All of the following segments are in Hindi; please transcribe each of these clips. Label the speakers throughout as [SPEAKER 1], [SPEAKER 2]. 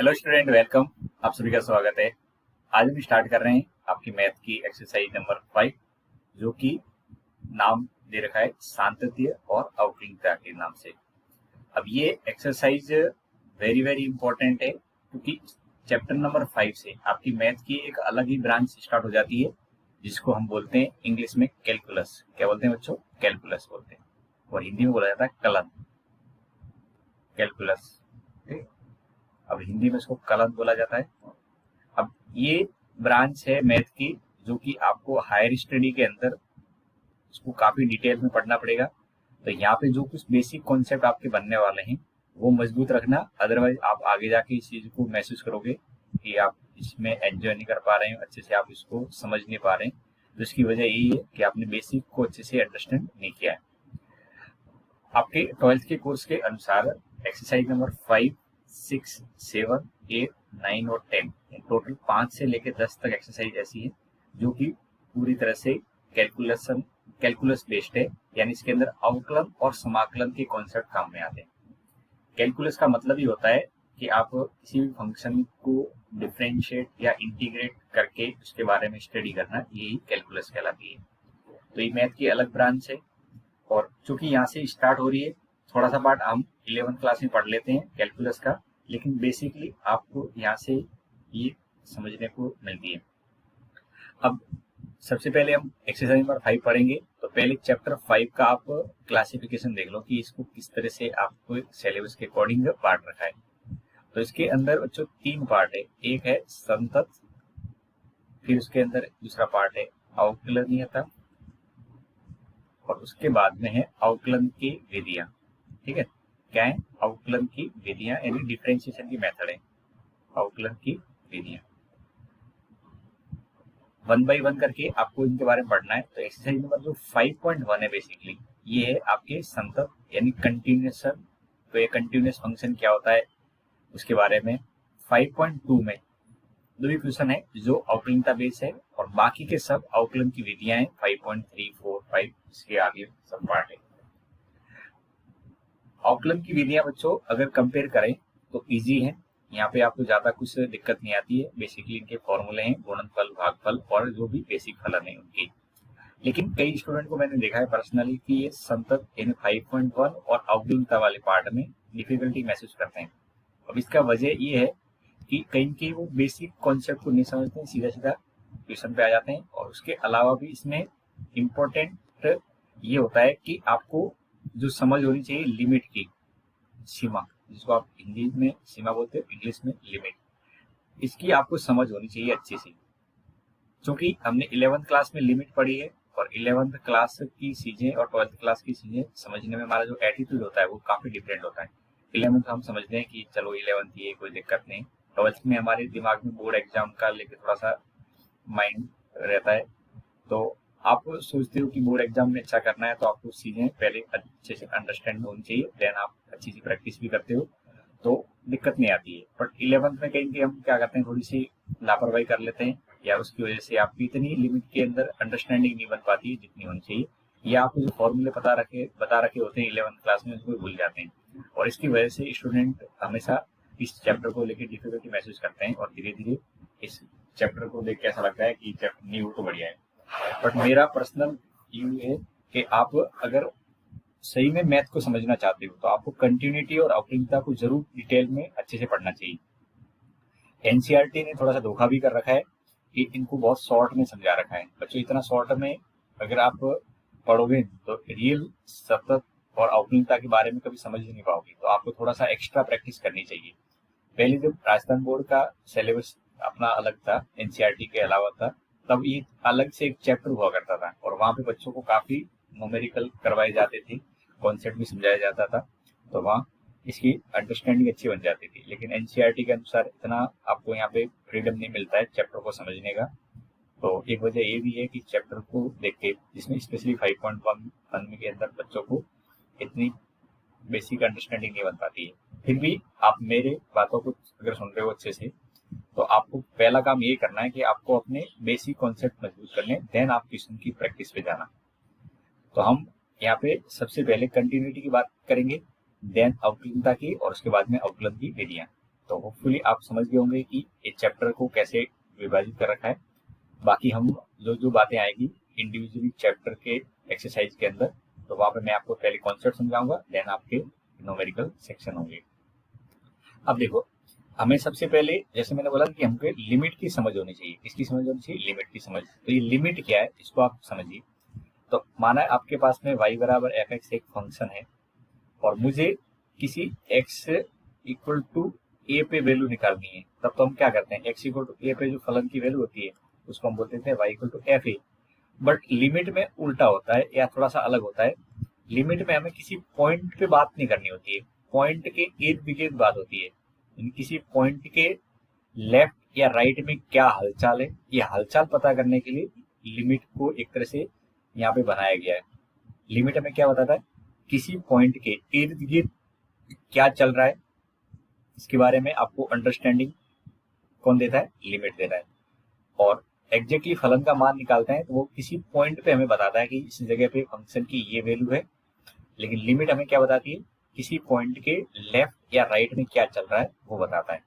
[SPEAKER 1] Hello student, welcome. आप सभी का स्वागत है। आज हम स्टार्ट कर रहे हैं आपकी मैथ की एक्सरसाइज नंबर 5, जो कि नाम दे रखा है सांतत्य और अवक्लिन्नता के नाम से। अब ये एक्सरसाइज वेरी वेरी इंपॉर्टेंट है, क्योंकि चैप्टर नंबर 5 से आपकी मैथ की एक अलग ही ब्रांच स्टार्ट हो जाती है, जिसको हम बोलते हैं इंग्लिश में कैलकुलस। क्या बोलते हैं बच्चों? कैलकुलस बोलते हैं, और हिंदी में बोला जाता है कलन, कैलकुलस। ठीक। अब हिंदी में इसको कलन बोला जाता है। अब ये ब्रांच है मैथ की, जो कि आपको हायर स्टडी के अंदर इसको काफी डिटेल में पढ़ना पड़ेगा। तो यहाँ पे जो कुछ बेसिक कॉन्सेप्ट आपके बनने वाले हैं वो मजबूत रखना, अदरवाइज आप आगे जाके इस चीज को महसूस करोगे कि आप इसमें एंजॉय नहीं कर पा रहे हैं, अच्छे से आप इसको समझ नहीं पा रहे हैं। तो इसकी वजह यही है कि आपने बेसिक को अच्छे से अंडरस्टैंड नहीं किया है। आपके 12th के कोर्स के अनुसार एक्सरसाइज नंबर 5, 6, 7, 8, 9 और 10, टोटल 5 से लेकर 10 तक एक्सरसाइज ऐसी है जो कि पूरी तरह से कैलकुलस बेस्ड है, यानी इसके अंदर अवकलन और समाकलन के कॉन्सेप्ट काम में आते हैं। कैलकुलस का मतलब ही होता है कि आप किसी भी फंक्शन को डिफरेंशिएट या इंटीग्रेट करके उसके बारे में स्टडी करना, यही कैलकुलस कहलाती है। तो ये मैथ की अलग ब्रांच है, और चूंकि यहाँ से स्टार्ट हो रही है, थोड़ा सा पार्ट हम 11th क्लास में पढ़ लेते हैं कैलकुलस का, लेकिन बेसिकली आपको यहाँ से ये समझने को मिलती है। अब सबसे पहले हम एक्सरसाइज नंबर 5 पढ़ेंगे। तो पहले चैप्टर 5 का आप क्लासिफिकेशन देख लो कि इसको किस तरह से आपको सिलेबस के अकॉर्डिंग पार्ट रखा है। तो इसके अंदर बच्चों 3 पार्ट है। एक है संतत, फिर उसके अंदर दूसरा पार्ट है अवकलनीयता, और उसके बाद में है अवकलन की विधियां। ठीक है, क्या है? अवकलन की विधियां, यानी डिफरेंशिएशन की मेथड है, अवकलन की विधियां। 1 बाय 1 करके आपको इनके बारे में पढ़ना है। तो एक्सरसाइज नंबर जो 5.1 है, बेसिकली ये है आपके संतत यानी कंटिन्यूएशन। तो ये कंटिन्यूअस फंक्शन क्या होता है उसके बारे में। 5.2 में 2 इक्वेशन है जो अवकलनीयता बेस है, और बाकी के सब अवकलन की विधियां हैं। 5.3, 4, 5 इसके आगे सब पार्ट है। अवकलन की विधियां बच्चों अगर कंपेयर करें तो इजी है, यहाँ पे आपको ज्यादा कुछ दिक्कत नहीं आती है। बेसिकली इनके फॉर्मूले हैं गुणनफल, भागफल और जो भी बेसिक फलन है उनकी। लेकिन कई स्टूडेंट को मैंने देखा है पर्सनली कि ये संतत यानी 5.1 और अवकलनीयता वाले पार्ट में डिफिकल्टी महसूस करते हैं। अब इसका वजह ये है कि कहीं के वो बेसिक कॉन्सेप्ट को नहीं समझते हैं, सीधा सीधा क्वेश्चन पे आ जाते हैं। और उसके अलावा भी इसमें इम्पोर्टेंट ये होता है कि आपको जो समझ होनी चाहिए लिमिट की, सीमा, जिसको आप हिंदी में सीमा बोलते हैं, इंग्लिश में लिमिट, इसकी आपको समझ होनी चाहिए अच्छे से। क्योंकि हमने 11th क्लास में लिमिट पढ़ी है, और 11th क्लास की चीजें और 12th क्लास की चीजें समझने में हमारा जो एटीट्यूड होता है वो काफी डिफरेंट होता है। 11th हम समझते हैं कि चलो 11th ये कोई दिक्कत नहीं। 12th में हमारे दिमाग में बोर्ड एग्जाम का लेकर थोड़ा सा माइंड रहता है। तो आप सोचते हो कि बोर्ड एग्जाम में अच्छा करना है, तो आपको चीजें पहले अच्छे से अंडरस्टैंड होनी चाहिए, देन आप अच्छी सी प्रैक्टिस भी करते हो तो दिक्कत नहीं आती है। बट 11th में कहीं हम क्या करते हैं, थोड़ी सी लापरवाही कर लेते हैं, या उसकी वजह से आपकी इतनी लिमिट के अंदर अंडरस्टैंडिंग नहीं बन पाती है जितनी होनी चाहिए, या आपको जो फॉर्मूले बता रखे होते हैं 11th क्लास में उसको भूल जाते हैं। और इसकी वजह से स्टूडेंट हमेशा इस चैप्टर को लेकर डिफिकल्टी महसूस करते हैं, और धीरे धीरे इस चैप्टर को देख के ऐसा लगता है कि चैप्टर नहीं हो तो बढ़िया है। बट मेरा पर्सनल व्यू है कि आप अगर सही में मैथ को समझना चाहते हो तो आपको कंटिन्यूटी और अवकलनीयता को जरूर डिटेल में अच्छे से पढ़ना चाहिए। एनसीईआरटी ने थोड़ा सा धोखा भी कर रखा है कि इनको बहुत शॉर्ट में समझा रखा है। बच्चों इतना शॉर्ट में अगर आप पढ़ोगे तो रियल सतत और अवकलनीयता के बारे में कभी समझ ही नहीं पाओगे। तो आपको थोड़ा सा एक्स्ट्रा प्रैक्टिस करनी चाहिए। पहले जब राजस्थान बोर्ड का सिलेबस अपना अलग था, एनसीईआरटी के अलावा था, तब ये अलग से एक चैप्टर हुआ करता था, और वहां पे बच्चों को काफी न्यूमेरिकल करवाए जाते थे, कॉन्सेप्ट भी समझाया जाता था, तो वहाँ इसकी अंडरस्टैंडिंग अच्छी बन जाती थी। लेकिन एनसीईआरटी के अनुसार इतना आपको यहाँ पे फ्रीडम नहीं मिलता है चैप्टर को समझने का। तो एक वजह ये भी है कि चैप्टर को देख के, जिसमें स्पेशली 5.1 के अंदर बच्चों को इतनी बेसिक अंडरस्टैंडिंग नहीं बन पाती है। फिर भी आप मेरे बातों को अगर सुन रहे हो अच्छे से, तो आपको पहला काम ये करना है कि आपको अपने बेसिक कॉन्सेप्ट मजबूत करने, देन आप क्वेश्चन की प्रैक्टिस पे जाना। तो हम यहाँ पे सबसे पहले कंटिन्यूटी की बात करेंगे, देन अवकलनीयता की, और उसके बाद में अवकलन की विधियां। तो होपफुली आप समझ गए होंगे कि इस चैप्टर को कैसे विभाजित कर रखा है। बाकी हम जो जो बातें आएगी इंडिविजुअली चैप्टर के एक्सरसाइज के अंदर, तो वहां पे मैं आपको पहले कॉन्सेप्ट समझाऊंगा, देन आपके न्यूमेरिकल सेक्शन होंगे। अब देखो, हमें सबसे पहले जैसे मैंने बोला कि हमको लिमिट की समझ होनी चाहिए। किसकी समझ होनी चाहिए? लिमिट की समझ। तो ये लिमिट क्या है इसको आप समझिए। तो माना आपके पास में y बराबर एफ एक्स एक फंक्शन है और मुझे किसी x इक्वल टू ए पे वैल्यू निकालनी है, तब तो हम क्या करते हैं, x इक्वल टू ए पे जो फलन की वैल्यू होती है उसको हम बोलते हैं y equal to f a. But limit में उल्टा होता है या थोड़ा सा अलग होता है। लिमिट में हमें किसी पॉइंट पे बात नहीं करनी होती है, पॉइंट के इर्द गिर्द बात होती है। किसी पॉइंट के लेफ्ट या राइट में क्या हलचल है, ये हलचल पता करने के लिए लिमिट को एक तरह से यहाँ पे बनाया गया है। लिमिट हमें क्या बताता है, किसी पॉइंट के इर्द गिर्द क्या चल रहा है, इसके बारे में आपको अंडरस्टैंडिंग कौन देता है? लिमिट देता है। और एग्जैक्टली फलन का मान निकालते हैं तो वो किसी पॉइंट पे हमें बताता है कि इस जगह पे फंक्शन की ये वैल्यू है। लेकिन लिमिट हमें क्या बताती है, किसी पॉइंट के लेफ्ट या राइट में क्या चल रहा है वो बताता है।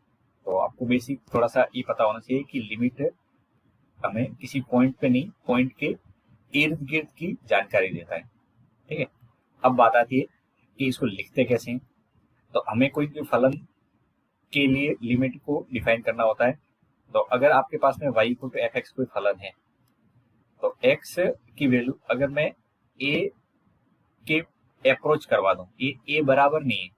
[SPEAKER 1] तो आपको बेसिक थोड़ा सा ये पता होना चाहिए कि लिमिट हमें किसी पॉइंट पे नहीं, पॉइंट के इर्द गिर्द की जानकारी देता है। ठीक है, अब बात आती है कि इसको लिखते कैसे हैं। तो हमें कोई भी फलन के लिए लिमिट को डिफाइन करना होता है। तो अगर आपके पास में y equal to f x कोई फलन है, तो x की वैल्यू अगर मैं a के अप्रोच करवा दूं, ये a बराबर नहीं है,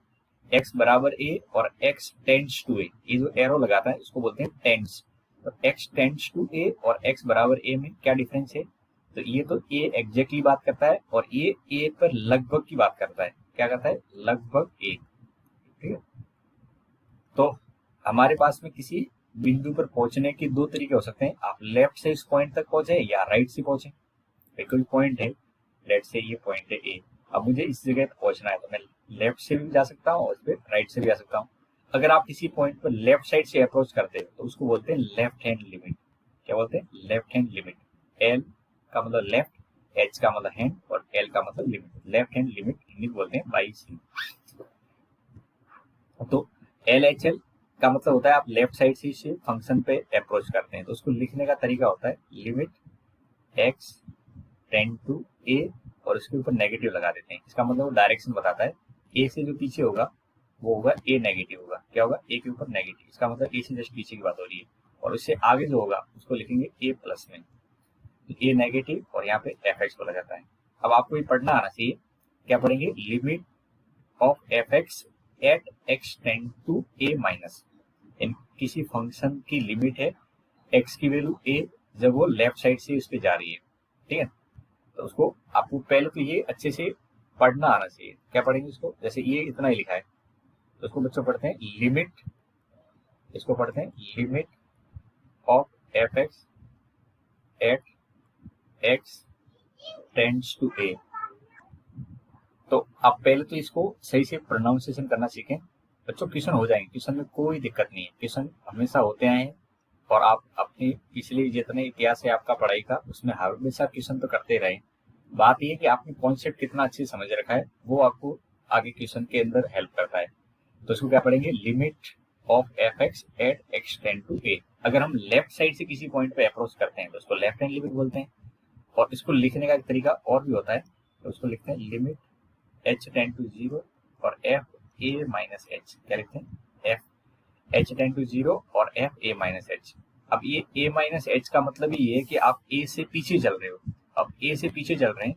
[SPEAKER 1] x बराबर a और x टेंड्स टू a, ये जो एरो लगाता है इसको बोलते हैं टेंड्स। तो x टेंड्स टू a और x बराबर a में क्या डिफरेंस है? तो ये तो a एग्जैक्टली बात करता है और ये a पर लगभग की बात करता है। क्या करता है? लगभग a। ठीक है, तो हमारे पास में किसी बिंदु पर पहुंचने के दो तरीके हो सकते हैं। आप लेफ्ट से इस पॉइंट तक पहुंचे या राइट से पहुंचे। कोई पॉइंट है, लेट्स से ये पॉइंट है ए, अब मुझे इस जगह पर पहुंचना है तो मैं लेफ्ट से भी जा सकता हूँ और इस पे राइट से भी जा सकता हूँ। अगर आप किसी पॉइंट पर लेफ्ट साइड से अप्रोच करते हो तो उसको बोलते हैं लेफ्ट हैंड लिमिट। क्या बोलते हैं? Left hand limit. एल का मतलब लेफ्ट, एच का मतलब हैंड और एल का मतलब limit. Left hand limit Hindi बोलते हैं बाई सी। तो एल एच एल का मतलब होता है आप लेफ्ट साइड से इस फंक्शन पे अप्रोच करते हैं, तो उसको लिखने का तरीका होता है लिमिट एक्स टेंड टू ए और उसके ऊपर नेगेटिव लगा देते हैं। इसका मतलब वो डायरेक्शन बताता है। ए से जो पीछे होगा वो होगा ए नेगेटिव होगा। क्या होगा? ए के ऊपर नेगेटिव, इसका मतलब ए से जस्ट पीछे की बात हो रही है। और उससे आगे जो होगा उसको लिखेंगे ए प्लस में, ए नेगेटिव और यहाँ पे एफ एक्स बोला जाता है। अब आपको ये पढ़ना आना चाहिए। क्या पढ़ेंगे? Limit of F x at x tend to a minus. किसी फंक्शन की लिमिट है एक्स की वैल्यू ए जब वो लेफ्ट साइड से उस पे जा रही है। ठीक है, तो उसको आपको पहले तो ये अच्छे से पढ़ना आना चाहिए। क्या पढ़ेंगे इसको? जैसे ये इतना ही लिखा है तो उसको बच्चों पढ़ते हैं लिमिट, इसको पढ़ते हैं limit of F x at X tends to A. तो आप पहले तो इसको सही से प्रोनाउंसिएशन करना सीखें। बच्चों क्वेश्चन हो जाएंगे, क्वेश्चन में कोई दिक्कत नहीं है, क्वेश्चन हमेशा होते आए हैं। और आप अपनी पिछले जितने इतिहास है आपका पढ़ाई का, उसमें हमेशा क्वेश्चन तो करते रहे। बात यह है कि आपने कॉन्सेप्ट कितना अच्छे से समझ रखा है, वो आपको आगे क्वेश्चन के अंदर हेल्प करता है। तो इसको क्या पढ़ेंगे? Limit of F x at x tend to A. अगर हम लेफ्ट साइड से किसी पॉइंट पे अप्रोच करते हैं तो उसको लेफ्ट हैंड लिमिट बोलते हैं। और इसको लिखने का एक तरीका और भी होता है, तो उसको लिखते हैं limit H tend to zero और एफ ए माइनस एच। क्या लिखते हैं? F h tend to zero और एफ ए माइनस एच। अब ये ए माइनस एच का मतलब ये है कि आप ए से पीछे चल रहे हो। अब ए से पीछे चल रहे हैं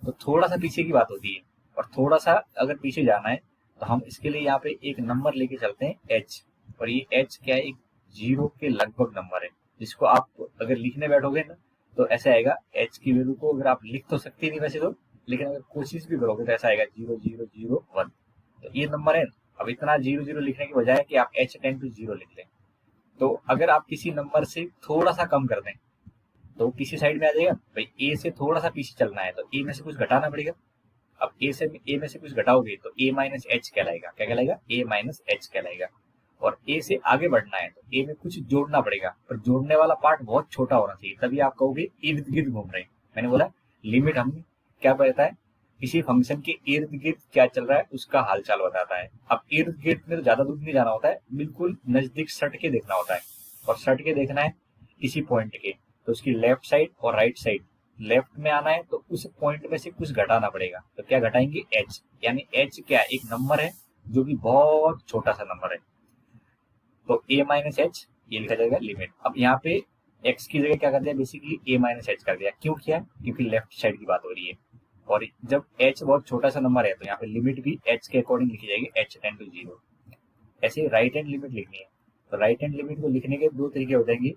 [SPEAKER 1] तो थोड़ा सा पीछे की बात होती है, और थोड़ा सा अगर पीछे जाना है तो हम इसके लिए यहाँ पे एक नंबर लेके चलते हैं एच। और ये एच क्या है? एक जीरो के लगभग नंबर है, जिसको आप अगर लिखने बैठोगे ना तो ऐसा आएगा। एच की वैल्यू को अगर आप लिख तो सकते नहीं वैसे तो, लेकिन अगर कोशिश भी करोगे तो ऐसा आएगा 0001। तो ये नंबर है। अब इतना 00 लिखने के बजाय कि आप एच टेंड टू जीरो लिख लें, तो अगर आप किसी नंबर से थोड़ा सा कम कर दें तो किसी साइड में आ जाएगा। भाई ए से थोड़ा सा पीछे चलना है तो ए में से कुछ घटाना पड़ेगा। अब ए में से कुछ घटाओगे तो ए माइनस एच कहलाएगा। क्या कहलाएगा? ए माइनस एच कहलाएगा। और ए से आगे बढ़ना है तो ए में कुछ जोड़ना पड़ेगा, पर जोड़ने वाला पार्ट बहुत छोटा होना चाहिए, तभी आप कहोगे इर्द गिर्द घूम रहे हैं। मैंने बोला लिमिट हमने क्या बताया है किसी फंक्शन के इर्द गिर्द क्या चल रहा है उसका हालचाल बताता है। अब इर्द गिर्द में तो ज्यादा दूर नहीं जाना होता है, बिल्कुल नजदीक सट के देखना होता है। और सट के देखना है किसी पॉइंट के, तो उसकी लेफ्ट साइड और राइट साइड, लेफ्ट में आना है तो उस पॉइंट में से कुछ घटाना पड़ेगा। तो क्या घटाएंगे, एच, यानी एच क्या है, एक नंबर है जो कि बहुत छोटा सा नंबर है। तो ए माइनस एच ये लिखा जाएगा लिमिट। अब यहाँ पे एक्स की जगह क्या कर दिया, बेसिकली ए माइनस एच कर दिया। क्यों किया, क्योंकि लेफ्ट साइड की बात हो रही है। और जब एच बहुत छोटा सा नंबर है तो यहाँ पे लिमिट भी एच के अकॉर्डिंग लिखी जाएगी, एच टेंड टू 0। ऐसे राइट हैंड लिमिट लिखनी है। तो राइट हैंड लिमिट को लिखने के दो तरीके हो जाएंगे।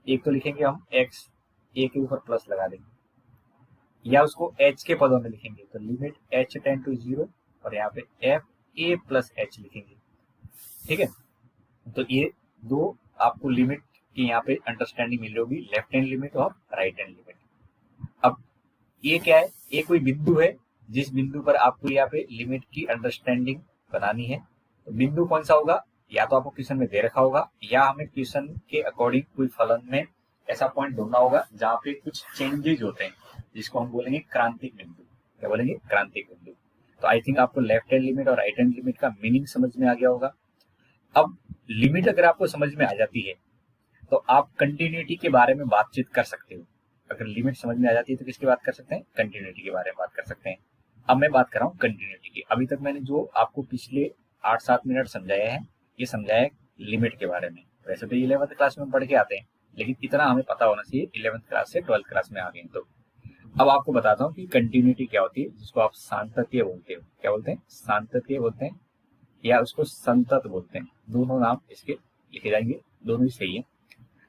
[SPEAKER 1] एक तो लिखेंगे हम एक्स, ए के ऊपर प्लस लगा देंगे, या उसको एच के पदों में लिखेंगे। तो लिमिट एच टेंड टू 0 और यहाँ पे एफ ए प्लस एच लिखेंगे। ठीक है, तो ये दो आपको लिमिट की यहाँ पे अंडरस्टैंडिंग मिल रही होगी, लेफ्ट हैंड लिमिट और राइट हैंड लिमिट। अब ये क्या है, ये कोई बिंदु है जिस बिंदु पर आपको यहाँ पे लिमिट की अंडरस्टैंडिंग बनानी है। तो बिंदु कौन सा होगा, या तो आपको क्वेश्चन में दे रखा होगा, या हमें क्वेश्चन के अकॉर्डिंग कोई फलन में ऐसा पॉइंट ढूंढना होगा जहाँ पे कुछ चेंजेज होते हैं, जिसको हम बोलेंगे क्रांतिक बिंदु। क्या बोलेंगे, क्रांतिक बिंदु। तो आई थिंक आपको लेफ्ट हैंड लिमिट और राइट हैंड लिमिट का मीनिंग समझ में आ गया होगा। अब लिमिट अगर आपको समझ में आ जाती है तो आप कंटिन्यूटी के बारे में बातचीत कर सकते हो। अगर लिमिट समझ में आ जाती है तो किसकी बात कर सकते हैं, कंटिन्यूटी के बारे में बात कर सकते हैं। अब मैं बात कर रहा हूँ कंटिन्यूटी की। अभी तक मैंने जो आपको पिछले 8-7 मिनट समझाया है, ये समझाया है लिमिट के बारे में। वैसे तो 11th क्लास में पढ़ के आते हैं, लेकिन इतना हमें पता होना चाहिए 11th क्लास से 12th क्लास में आ गए। तो अब आपको बताता हूँ कि कंटिन्यूटी क्या होती है, जिसको आप सांतत्य बोलते हो। क्या बोलते हैं, सांतत्य बोलते हैं, या उसको संतत बोलते हैं। दोनों नाम इसके लिखे जाएंगे, दोनों ही सही है।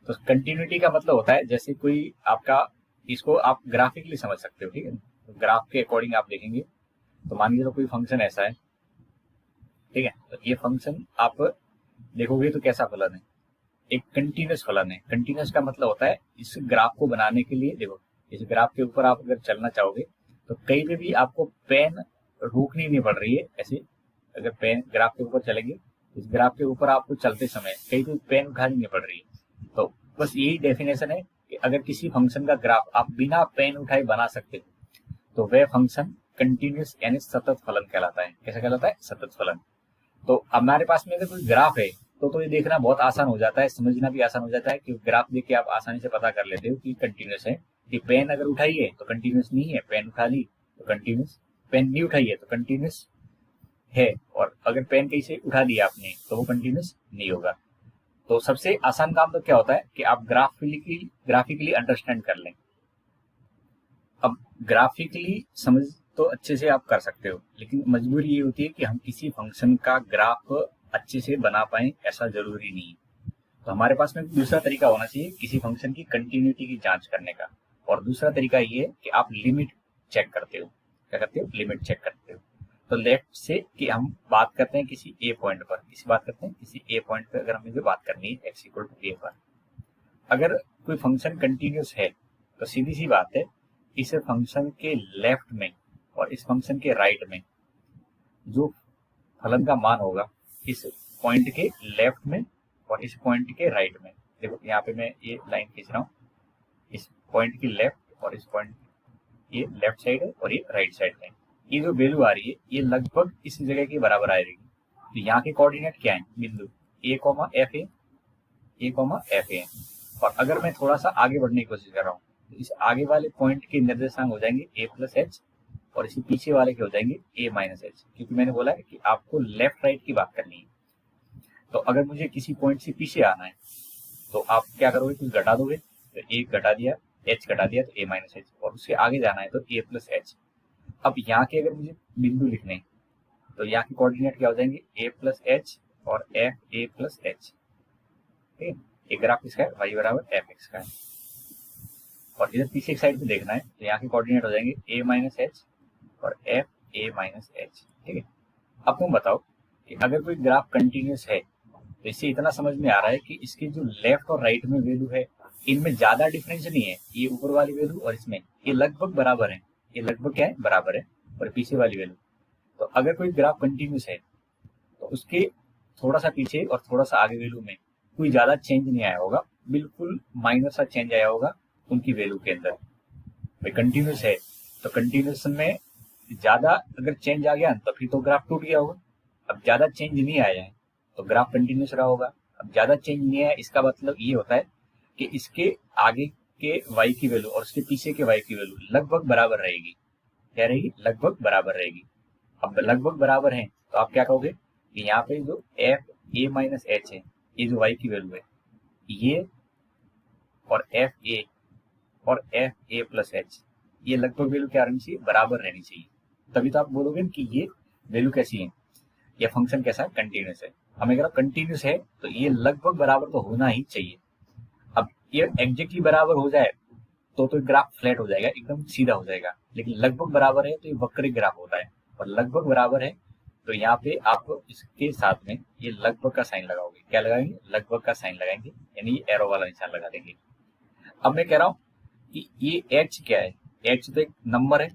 [SPEAKER 1] तो कंटिन्यूटी का मतलब होता है जैसे कोई आपका, इसको आप ग्राफिकली समझ सकते हो। ठीक है, तो ग्राफ के अकॉर्डिंग आप देखेंगे तो मान लीजिए कोई फंक्शन ऐसा है। ठीक है, तो ये फंक्शन आप देखोगे तो कैसा फलन है, एक कंटिन्यूस फलन है। कंटिन्यूस का मतलब होता है इस ग्राफ को बनाने के लिए, देखो इस ग्राफ के ऊपर आप अगर चलना चाहोगे तो कहीं पे भी आपको पेन रोकनी नहीं पड़ रही है। ऐसे अगर पेन ग्राफ के ऊपर चलेंगे, इस ग्राफ के ऊपर आपको चलते समय कहीं भी पेन उठानी नहीं पड़ रही है। तो बस यही डेफिनेशन है कि अगर किसी फंक्शन का ग्राफ आप बिना पेन उठाए बना सकते हो तो वह फंक्शन कंटिन्यूस यानी सतत फलन कहलाता है। कैसा कहलाता है, सतत फलन। तो हमारे पास में अगर कोई ग्राफ है तो ये देखना बहुत आसान हो जाता है, समझना भी आसान हो जाता है कि ग्राफ देख के आप आसानी से पता कर लेते हो कि कंटिन्यूस है। कि पेन अगर उठाई है तो कंटिन्यूस नहीं है, पेन उठा ली तो कंटिन्यूस, पेन नहीं उठाई है तो कंटिन्यूस है, और अगर पेन कहीं से उठा दिया आपने तो वो कंटिन्यूस नहीं होगा। तो सबसे आसान काम तो क्या होता है कि आप ग्राफिकली अंडरस्टैंड कर लें। अब ग्राफिकली समझ तो अच्छे से आप कर सकते हो, लेकिन मजबूरी ये होती है कि हम किसी फंक्शन का ग्राफ अच्छे से बना पाए, ऐसा जरूरी नहीं है। तो हमारे पास में दूसरा तरीका होना चाहिए किसी फंक्शन की कंटिन्यूटी की जांच करने का। और दूसरा तरीका ये है कि आप लिमिट चेक करते हो। क्या करते हो, लिमिट चेक करते हो। तो लेफ्ट से कि हम बात करते हैं किसी ए पॉइंट पर, किसी ए पॉइंट पर अगर हमें जो बात करनी है एक्स इक्वल टू ए पर, अगर कोई फंक्शन कंटिन्यूस है तो सीधी सी बात है इस फंक्शन के लेफ्ट में और इस फंक्शन के राइट में जो फलन का मान होगा, इस पॉइंट के लेफ्ट में और इस पॉइंट के राइट में, देखो यहाँ पे मैं ये लाइन खींच रहा हूँ, इस पॉइंट की लेफ्ट और इस पॉइंट, ये लेफ्ट साइड है और ये राइट साइड है। ये जो वैल्यू आ रही है ये लगभग इस जगह के बराबर आएगी। तो यहाँ के कोऑर्डिनेट क्या है, बिंदु ए कॉमा एफ ए। और अगर मैं थोड़ा सा आगे बढ़ने की कोशिश कर रहा हूँ तो इस आगे वाले पॉइंट के निर्देशांक हो जाएंगे ए प्लस एच, और इसी पीछे वाले के हो जाएंगे ए माइनस एच, क्योंकि मैंने बोला है कि आपको लेफ्ट राइट की बात करनी है। तो अगर मुझे किसी पॉइंट से पीछे आना है तो आप क्या करोगे, कुछ घटा दोगे, तो ए घटा दिया, एच घटा दिया तो ए माइनस एच, और उसके आगे जाना है तो ए प्लस एच। अब यहाँ के अगर मुझे बिंदु लिखने तो यहाँ के कोऑर्डिनेट क्या हो जाएंगे, ए प्लस एच और एफ ए प्लस एच। ठीक है, एक ग्राफ किसका है, वाई बराबर एफ एक्स का है। और इधर पीछे एक साइड पे देखना है तो यहाँ के कोऑर्डिनेट हो जाएंगे ए माइनस एच और एफ ए माइनस एच। ठीक है, अब तुम बताओ कि अगर कोई ग्राफ कंटिन्यूस है तो इससे इतना समझ में आ रहा है कि इसकी जो लेफ्ट और राइट में वैल्यू है इनमें ज्यादा डिफरेंस नहीं है। ये ऊपर वाली वैल्यू और इसमें ये लगभग बराबर है, ये लगभग क्या है, बराबर है। और पीछे वाली वैल्यू, तो अगर कोई ग्राफ कंटिन्यूस है तो उसके थोड़ा सा पीछे और थोड़ा सा आगे वैल्यू में कोई ज्यादा चेंज नहीं आया होगा, बिल्कुल माइनर सा चेंज आया होगा उनकी वैल्यू के अंदर। भाई कंटिन्यूस है तो कंटिन्यूस में ज्यादा अगर चेंज आ गया तो फिर तो ग्राफ टूट गया होगा। अब ज्यादा चेंज नहीं आया है तो ग्राफ कंटिन्यूस रहा होगा। अब ज्यादा चेंज नहीं आया, इसका मतलब ये होता है कि इसके आगे के y की वैल्यू और उसके पीछे के y की वैल्यू लगभग बराबर रहेगी। क्या रहेगी? लगभग बराबर रहेगी। अब लगभग बराबर है तो आप क्या कहोगे कि यहाँ पे जो एफ ए माइनस एच है, ये जो y की वैल्यू है, ये और एफ ए और एफ ए प्लस एच, ये लगभग वैल्यू क्या रहनी चाहिए? बराबर रहनी चाहिए। तभी तो आप बोलोगे कि ये वैल्यू कैसी है, ये फंक्शन कैसा है? कंटिन्यूस है। हमें अगर कंटिन्यूस है तो ये लगभग बराबर तो होना ही चाहिए। अब ये एग्जैक्टली बराबर हो जाए तो ग्राफ फ्लैट हो जाएगा, एकदम सीधा हो जाएगा। लेकिन लगभग बराबर है तो ये वक्री ग्राफ होता है, और लगभग बराबर है तो यहाँ पे आप इसके साथ में ये लगभग का साइन लगाओगे। क्या लगाएंगे? लगभग का साइन लगाएंगे, यानी ये एरो वाला निशान लगा देंगे। अब मैं कह रहा हूँ कि ये एच क्या है? एच तो एक नंबर है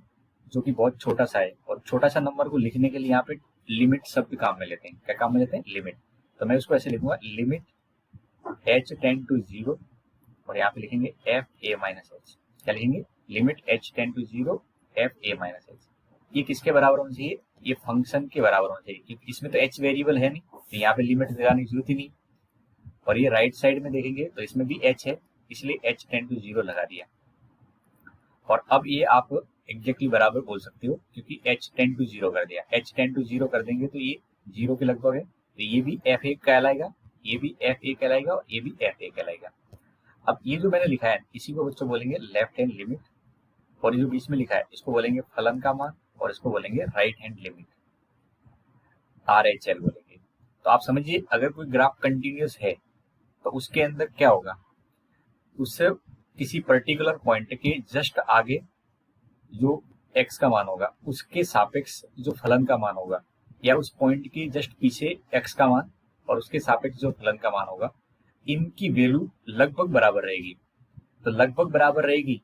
[SPEAKER 1] जो कि बहुत छोटा सा है, और छोटा सा नंबर को लिखने के लिए यहाँ पे लिमिट शब्द काम में लेते हैं। क्या काम में लेते हैं? लिमिट। तो मैं उसको ऐसे लिखूंगा, limit H tend to zero, और यहाँ पे लिखेंगे एफ ए माइनस एच। क्या लिखेंगे? Limit H tend to zero f a minus h. ये किसके बराबर होना चाहिए? ये फंक्शन के बराबर होना चाहिए, क्योंकि इसमें तो एच वेरिएबल है नहीं, तो यहाँ पे लिमिट लगाने की जरूरत ही नहीं। और ये राइट साइड में देखेंगे तो इसमें भी एच है, इसलिए एच टेंड टू जीरो लगा दिया। और अब ये आप एग्जैक्टली बराबर बोल सकते हो, क्योंकि एच टेंड टू जीरो कर दिया। एच टेंड टू जीरो कर देंगे तो ये जीरो के लगभग है, तो ये भी एफ ए कहलाएगा, ये भी एफ ए कहलाएगा, और ये भी एफ ए कहलाएगा। अब ये जो मैंने लिखा है इसी को बच्चों बोलेंगे लेफ्ट हैंड लिमिट, और ये जो बीच में लिखा है इसको बोलेंगे फलन का मान, और इसको बोलेंगे right hand limit, are H L बोलेंगे। तो आप समझिए, अगर कोई ग्राफ कंटिन्यूस है तो उसके अंदर क्या होगा? उससे किसी पर्टिकुलर पॉइंट के जस्ट आगे जो x का मान होगा उसके सापेक्ष जो फलन का मान होगा, या उस पॉइंट के जस्ट पीछे x का मान और उसके सापेक्ष जो फलन का मान होगा, इनकी वैल्यू लगभग बराबर रहेगी। तो लगभग बराबर रहेगी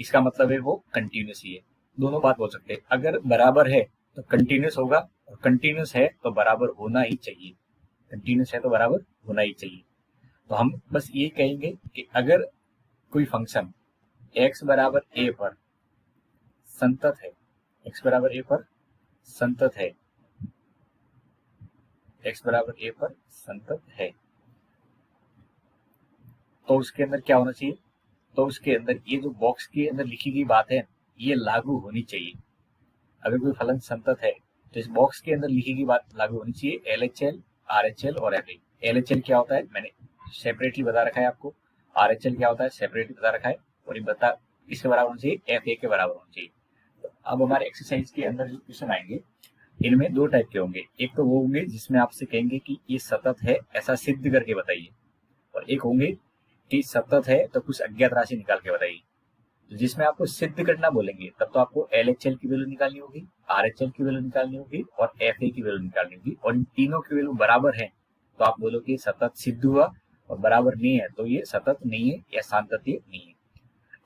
[SPEAKER 1] इसका मतलब है वो कंटिन्यूस ही है। दोनों बात बोल सकते हैं, अगर बराबर है तो कंटिन्यूस होगा, और कंटिन्यूस है तो बराबर होना ही चाहिए। कंटिन्यूस है तो बराबर होना ही चाहिए। तो हम बस ये कहेंगे कि अगर कोई फंक्शन x बराबर a पर संतत है, x बराबर a पर संतत है, x बराबर a पर संतत है, तो उसके अंदर क्या होना चाहिए? तो उसके अंदर ये जो बॉक्स के अंदर लिखी गई बात है ये लागू होनी चाहिए। अगर कोई फलन संतत है तो इस बॉक्स के अंदर लिखी गई बात लागू होनी चाहिए। LHL, RHL और FA। LHL क्या होता है मैंने सेपरेटली बता रखा है आपको, RHL क्या होता है सेपरेटली बता रखा है, और ये बता किसके बराबर होना चाहिए? FA के बराबर होना चाहिए। तो अब हमारे एक्सरसाइज के अंदर जो क्वेश्चन आएंगे इनमें दो टाइप के होंगे। एक तो वो होंगे जिसमें आपसे कहेंगे कि ये सतत है, ऐसा सिद्ध करके बताइए, और एक होंगे कि सतत है तो कुछ अज्ञात राशि निकाल के बताइए। तो जिसमें आपको सिद्ध करना बोलेंगे तब तो आपको LHL की वैल्यू निकालनी होगी, RHL की वैल्यू निकालनी होगी, और FA की वैल्यू निकालनी होगी, और इन तीनों की वैल्यू बराबर है तो आप बोलोगे सतत सिद्ध हुआ, और बराबर नहीं है तो ये सतत नहीं है या सांतत्य नहीं है।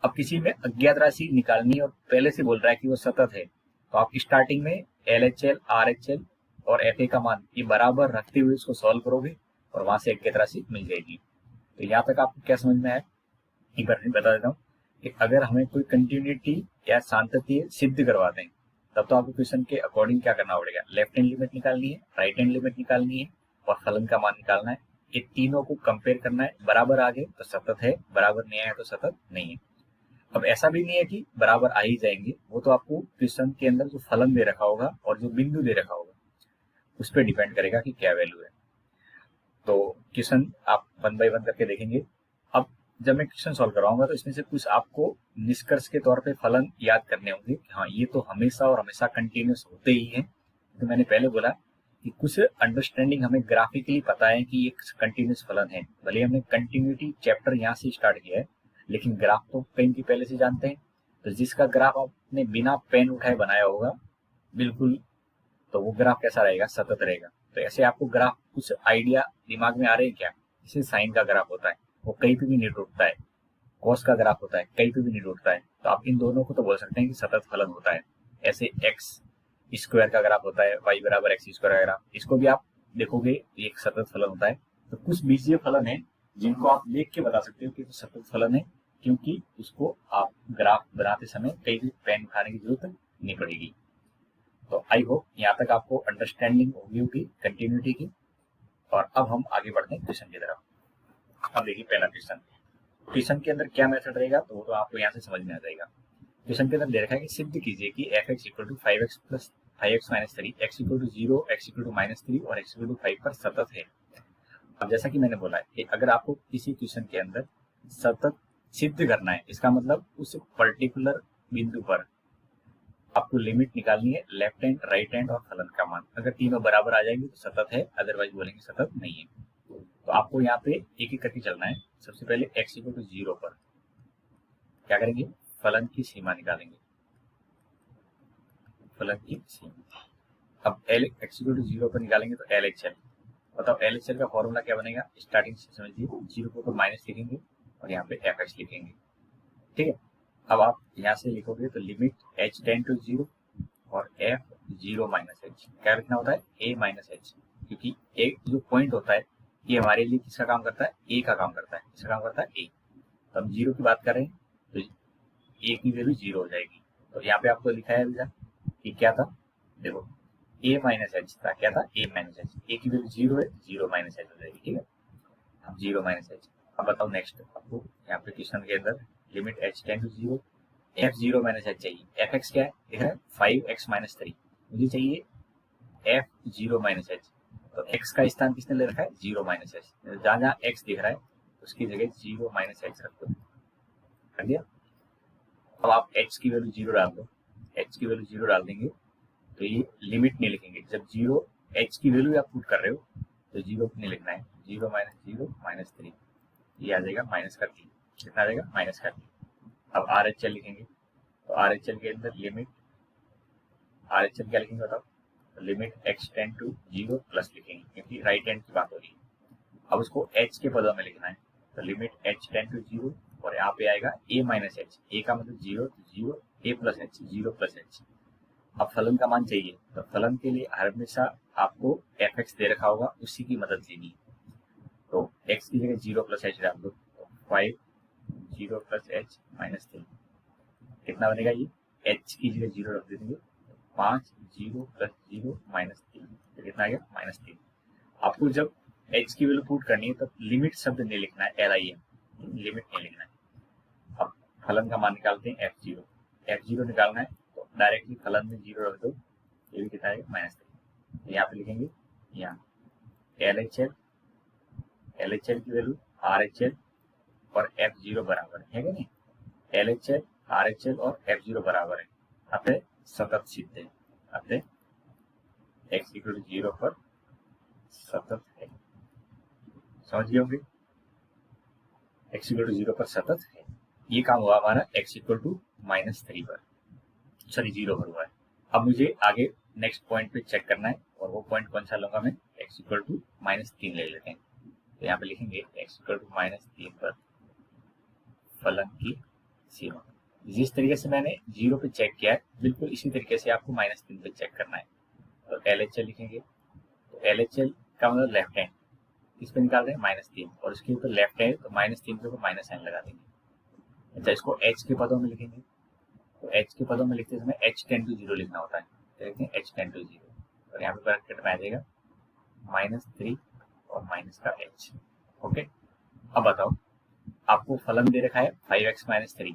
[SPEAKER 1] अब किसी में अज्ञात राशि निकालनी है और पहले से बोल रहा है कि वो सतत है, तो आप स्टार्टिंग में LHL, RHL और FA का मान ये बराबर रखते हुए इसको सॉल्व करोगे, और वहां से अज्ञात राशि मिल जाएगी। तो यहाँ तक आपको क्या समझ में आया? एक बार बता देता हूँ कि अगर हमें कोई कंटिन्यूटी या सांतत्य सिद्ध करवाते हैं तब तो आपको क्वेश्चन के अकॉर्डिंग क्या करना पड़ेगा? लेफ्ट हैंड लिमिट निकालनी है, राइट हैंड लिमिट निकालनी है, और फलन का मान निकालना है। ये तीनों को कंपेयर करना है, बराबर आ गए तो सतत है, बराबर नहीं आया तो सतत नहीं है। अब ऐसा भी नहीं है कि बराबर आ ही जाएंगे, वो तो आपको क्वेश्चन के अंदर जो फलन दे रखा होगा और जो बिंदु दे रखा होगा उस पर डिपेंड करेगा कि क्या वैल्यू है। तो क्वेश्चन आप 1 बाय 1 करके देखेंगे। अब जब मैं क्वेश्चन सॉल्व करवाऊंगा तो इसमें से कुछ आपको निष्कर्ष के तौर पे फलन याद करने होंगे कि हाँ ये तो हमेशा और हमेशा कंटिन्यूस होते ही हैं। तो मैंने पहले बोला कि कुछ अंडरस्टैंडिंग हमें ग्राफिकली पता है कि ये कंटिन्यूस फलन है, भले हमने कंटिन्यूटी चैप्टर यहाँ से स्टार्ट किया है, लेकिन ग्राफ तो कहीं की पहले से जानते हैं। तो जिसका ग्राफ आपने बिना पेन उठाए बनाया होगा बिल्कुल, तो वो ग्राफ कैसा रहेगा? सतत रहेगा। तो ऐसे आपको ग्राफ कुछ आइडिया दिमाग में आ रहे हैं क्या? जैसे साइन का ग्राफ होता है वो कहीं पे भी नहीं टूटता है, कॉस का ग्राफ होता है कहीं पे भी नहीं टूटता है, तो आप इन दोनों को तो बोल सकते हैं कि सतत फलन होता है। ऐसे एक्स स्क्वायर का ग्राफ होता है, वाई बराबर एक्स स्क्वायर का ग्राफ, इसको भी आप देखोगे ये एक सतत फलन होता है। तो कुछ बीजीय फलन है जिनको आप देख के बता सकते हो कि वो सतत फलन है, क्योंकि उसको आप ग्राफ बनाते समय कहीं भी पेन उठाने की जरूरत नहीं पड़ेगी। तो आई होप यहाँ तक आपको अंडरस्टैंडिंग होगी कंटिन्यूटी की। और अब हम आगे बढ़ते हैं क्वेश्चन की तरफ। अब देखिए पहला क्वेश्चन, क्वेश्चन के अंदर क्या मेथड रहेगा तो वो तो आपको यहाँ से समझ में आ जाएगा। क्वेश्चन के अंदर दे रखा है कि सिद्ध कीजिए कि f x equal to 5x plus 5x minus 3, x equal to 0, x equal to minus 3 और एक्स इक्वल टू 5 पर सतत है। अब जैसा कि मैंने बोला है कि अगर आपको किसी क्वेश्चन के अंदर सतत सिद्ध करना है, इसका मतलब उस पर्टिकुलर बिंदु पर आपको लिमिट निकालनी है, लेफ्ट हैंड, राइट हैंड और फलन का मान। अगर तीनों बराबर आ जाएंगे तो सतत है, अदरवाइज बोलेंगे सतत नहीं है। तो आपको यहाँ पे एक एक करके चलना है। सबसे पहले एक्स इक्वल टू 0 पर क्या करेंगे, फलन की सीमा निकालेंगे, फलन की सीमा। अब एल एक्स इक्वल टू 0 पर निकालेंगे तो एल एच एल, बताओ एल एच एल का फॉर्मूला क्या बनेगा, स्टार्टिंग से समझिए, 0 को ऊपर माइनस लिखेंगे और यहाँ पे एफ एक्स लिखेंगे, ठीक है। अब आप यहाँ से लिखोगे तो लिमिट एच टेंड टू 0 और एफ 0 माइनस एच, क्या लिखना होता है, ए माइनस एच, क्योंकि एक जो पॉइंट होता है ये हमारे लिए किसका काम करता है, ए का काम करता है, किसका काम करता है, ए। तो हम 0 की बात कर रहे हैं तो ए की वैल्यू 0 हो जाएगी। तो यहाँ पे आपको लिखा है अभी कि क्या था, देखो ए माइनस एच था, क्या था, ए माइनस एच, ए की वैल्यू 0 है, 0 माइनस एच हो जाएगी, ठीक है। अब 0 माइनस एच। अब बताओ नेक्स्ट, आपको यहाँ पे क्वेश्चन के अंदर limit H tend to 0, f 0 minus h चाहिए, एफ एक्स क्या है, दिख रहा है 5x माइनस 3, मुझे चाहिए एफ 0 माइनस एच। तो एक्स का स्थान किसने ले रखा है, 0 माइनस एच, जहां जहां एक्स दिख रहा है उसकी जगह 0 माइनस एच रख दो, कर दिया। अब आप एच की वैल्यू 0 डाल दो, एच की वैल्यू 0 डाल देंगे तो ये लिमिट नहीं लिखेंगे। जब 0 एच की वैल्यू आप पुट कर रहे हो तो 0 नहीं लिखना है, 0 माइनस 0 माइनस 3, ये आ जाएगा माइनस का 3, कितना आ जाएगा, माइनस का 3। अब आर एच एल लिखेंगे तो आर एच एल के अंदर लिमिट, आर एच एल क्या लिखेंगे बताओ, limit x tend to 0 plus लिखेंगे क्योंकि राइट हैंड की बात हो रही है। अब उसको एच के पदों में लिखना है तो लिमिट एच टेंड टू 0 और यहाँ पे आएगा ए माइनस एच, ए का मतलब 0, तो 0 ए प्लस एच, 0 प्लस एच। अब फलन का मान चाहिए तो फलन के लिए हमेशा आपको एफ एक्स दे रखा होगा, उसी की मदद लेनी है। तो एक्स की जगह 0 प्लस एच डाल दो, तो 5 0 प्लस एच माइनस 3, कितना बनेगा ये, एच की जगह 0 रख देंगे, 5 0 प्लस 0 माइनस 3, तो कितना आ गया, माइनस 3। आपको जब एच की वैल्यू पुट करनी है तब लिमिट शब्द नहीं लिखना है, एल आई एम, लिमिट नहीं लिखना है। अब फलन का मान निकालते हैं एफ 0, एफ 0 निकालना है तो डायरेक्टली फलन में 0 रख दो, ये भी कितना है, माइनस 3। यहाँ पे लिखेंगे, यहाँ एल एच एल की वैल्यू आर एच एल और एफ 0 बराबर है कि नहीं, L H L R H L और एफ 0 बराबर है, अतः सतत सिद्ध है, अतः एक्स इक्वल टू 0 पर सतत है। समझ गए होंगे, एक्स इक्वल टू 0 पर सतत है। ये काम हुआ हमारा एक्स इक्वल टू माइनस 3 पर, सॉरी 0 पर हुआ है। अब मुझे आगे नेक्स्ट पॉइंट पे चेक करना है और वो पॉइंट कौन सा लूंगा मैं, एक्स इक्वल टू माइनस 3 ले लेते हैं। तो यहाँ पे लिखेंगे एक्स इक्वल टू माइनस 3 पर फलन की सीमा। जिस तरीके से मैंने 0 पे चेक किया है बिल्कुल इसी तरीके से आपको माइनस 3 पे चेक करना है। तो एल एच एल लिखेंगे, तो एल एच एल का मतलब लेफ्ट हैंड, इस पे निकाल रहे हैं माइनस 3 और उसके ऊपर लेफ्ट हैंड तो माइनस 3 के ऊपर माइनस साइन लगा देंगे। अच्छा, इसको एच के पदों में लिखेंगे तो एच के पदों में लिखते समय एच टेंड टू 0 लिखना होता है, तो लिखते हैं एच टेंड टू 0 और यहाँ पे ब्रैकेट में आ जाएगा माइनस 3 और माइनस का एच। ओके, अब बताओ आपको फलन दे रखा है 5x माइनस 3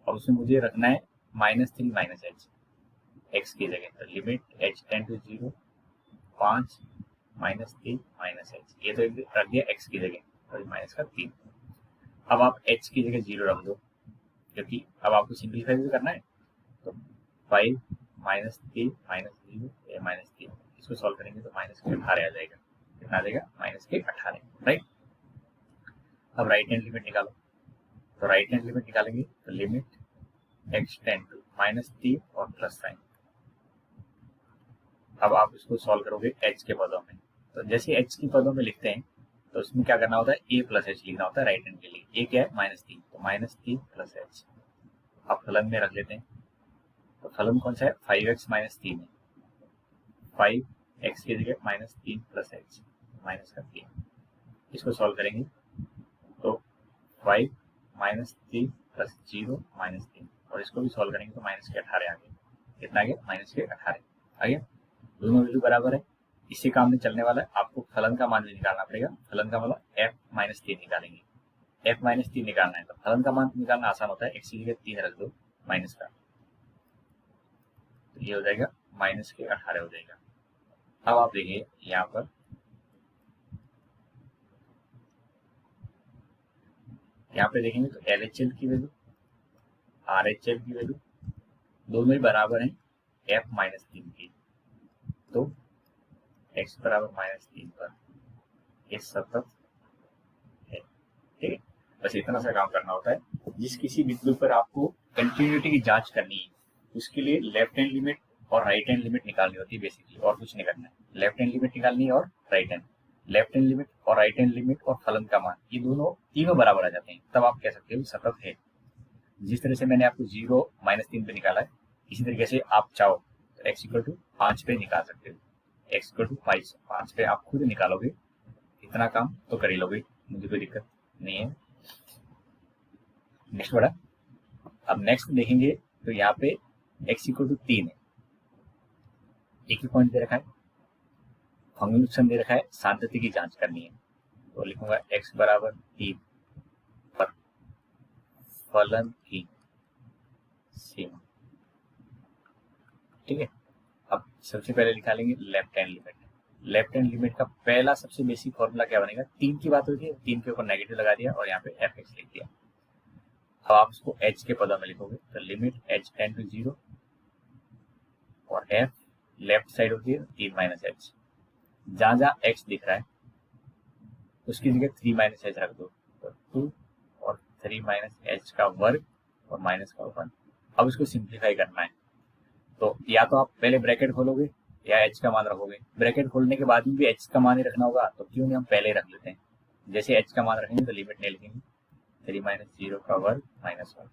[SPEAKER 1] और उसमें मुझे रखना है माइनस 3 माइनस एच एक्स की जगह, तो limit H tend to 0 5 minus 3 minus h, ये तो रख दिया एक्स की जगह और माइनस का 3। अब आप एच की जगह 0 रख दो क्योंकि अब आपको सिंप्लीफाई भी करना है। तो 5 माइनस 3 माइनस 0 माइनस 3, इसको सॉल्व करेंगे तो माइनस के 18 आ जाएगा, कितना आ जाएगा, माइनस के 18, राइट। अब राइट हैंड लिमिट निकालो, तो राइट हैंड लिमिट निकालेंगे तो limit x tend to minus 3 और प्लस साइन। अब आप इसको सॉल्व करोगे एच के पदों में, तो जैसे एच की पदों में लिखते हैं तो उसमें क्या करना होता है, ए प्लस एच लिखना होता है राइट हैंड के लिए। ए क्या है, माइनस 3, तो माइनस 3 प्लस एच। अब फलन में रख लेते हैं, तो फलन कौन सा है, 5x माइनस 3 है, 5x की जगह माइनस 3 प्लस एच माइनस का 3, इसको सॉल्व करेंगे तो 5 माइनस 3 प्लस 0 माइनस 3 और इसको भी सॉल्व करेंगे तो माइनस के 18 आ गए, कितना आ गया, माइनस के 18। आगे दोनों वैल्यू बराबर है, इसी काम में चलने वाला है। आपको फलन का मान भी निकालना पड़ेगा। फलन का मतलब f-3 निकालेंगे। f-3 निकालना है तो फलन का मान निकालना आसान होता है। x की जगह 3 रख दो माइनस का, तो ये हो जाएगा माइनस के 18 हो जाएगा। अब आप देखिए यहाँ पर देखेंगे तो LHL की वैल्यू, RHL की वैल्यू दोनों ही बराबर हैं f-3 की, तो x बराबर -3 पर ये सतत है। ठीक है, बस इतना सा काम करना होता है। जिस किसी बिंदु पर आपको कंटिन्यूटी की जांच करनी है उसके लिए लेफ्ट हैंड लिमिट और राइट हैंड लिमिट निकालनी होती है बेसिकली, और कुछ नहीं करना है। लेफ्ट हैंड लिमिट निकालनी है और right hand, left hand limit और राइट हैंड लिमिट और फलन का मान ये दोनों तीनों बराबर आ जाते हैं, तब आप कह सकते हो सतत है। जिस तरह से मैंने आपको 0 -3 पे निकाला है, इसी तरीके से आप चाहो तो x = 5 पे निकाल सकते हो। x = 5 पे आप खुद निकालोगे, इतना काम तो कर ही लोगे, मुझे कोई दिक्कत नहीं है। नेक्स्ट बढ़ा, अब नेक्स्ट देखेंगे तो यहाँ पे x = 3 है, एक ही पॉइंट दे रखा है, फंक्शन दे रखा है, सांतति की जांच करनी है, तो लिखूंगा x बराबर 3 पर फलन की सीमा। ठीक है, अब सबसे पहले निकालेंगे left hand limit. Left hand limit का पहला सबसे बेसिक फॉर्मूला क्या बनेगा, 3 की बात होती है, 3 के ऊपर नेगेटिव लगा दिया और यहाँ पे fx लिख दिया। अब आप इसको h के पदों में लिखोगे तो लिमिट h टेंड टू 0 और f लेफ्ट साइड होती है 3 - h, जहां जहां x दिख रहा है उसकी जगह 3 - h रख दो, तो 2 और 3 - h का वर्ग और माइनस का 1। अब इसको सिंप्लीफाई करना है, तो या तो आप पहले ब्रैकेट खोलोगे या h का मान रखोगे। ब्रैकेट खोलने के बाद भी h का मान ही रखना होगा, तो क्यों नहीं हम पहले रख लेते हैं। जैसे h का मान रखेंगे तो लिमिट नहीं लिखेंगे, 3 - 0 का वर्ग -1,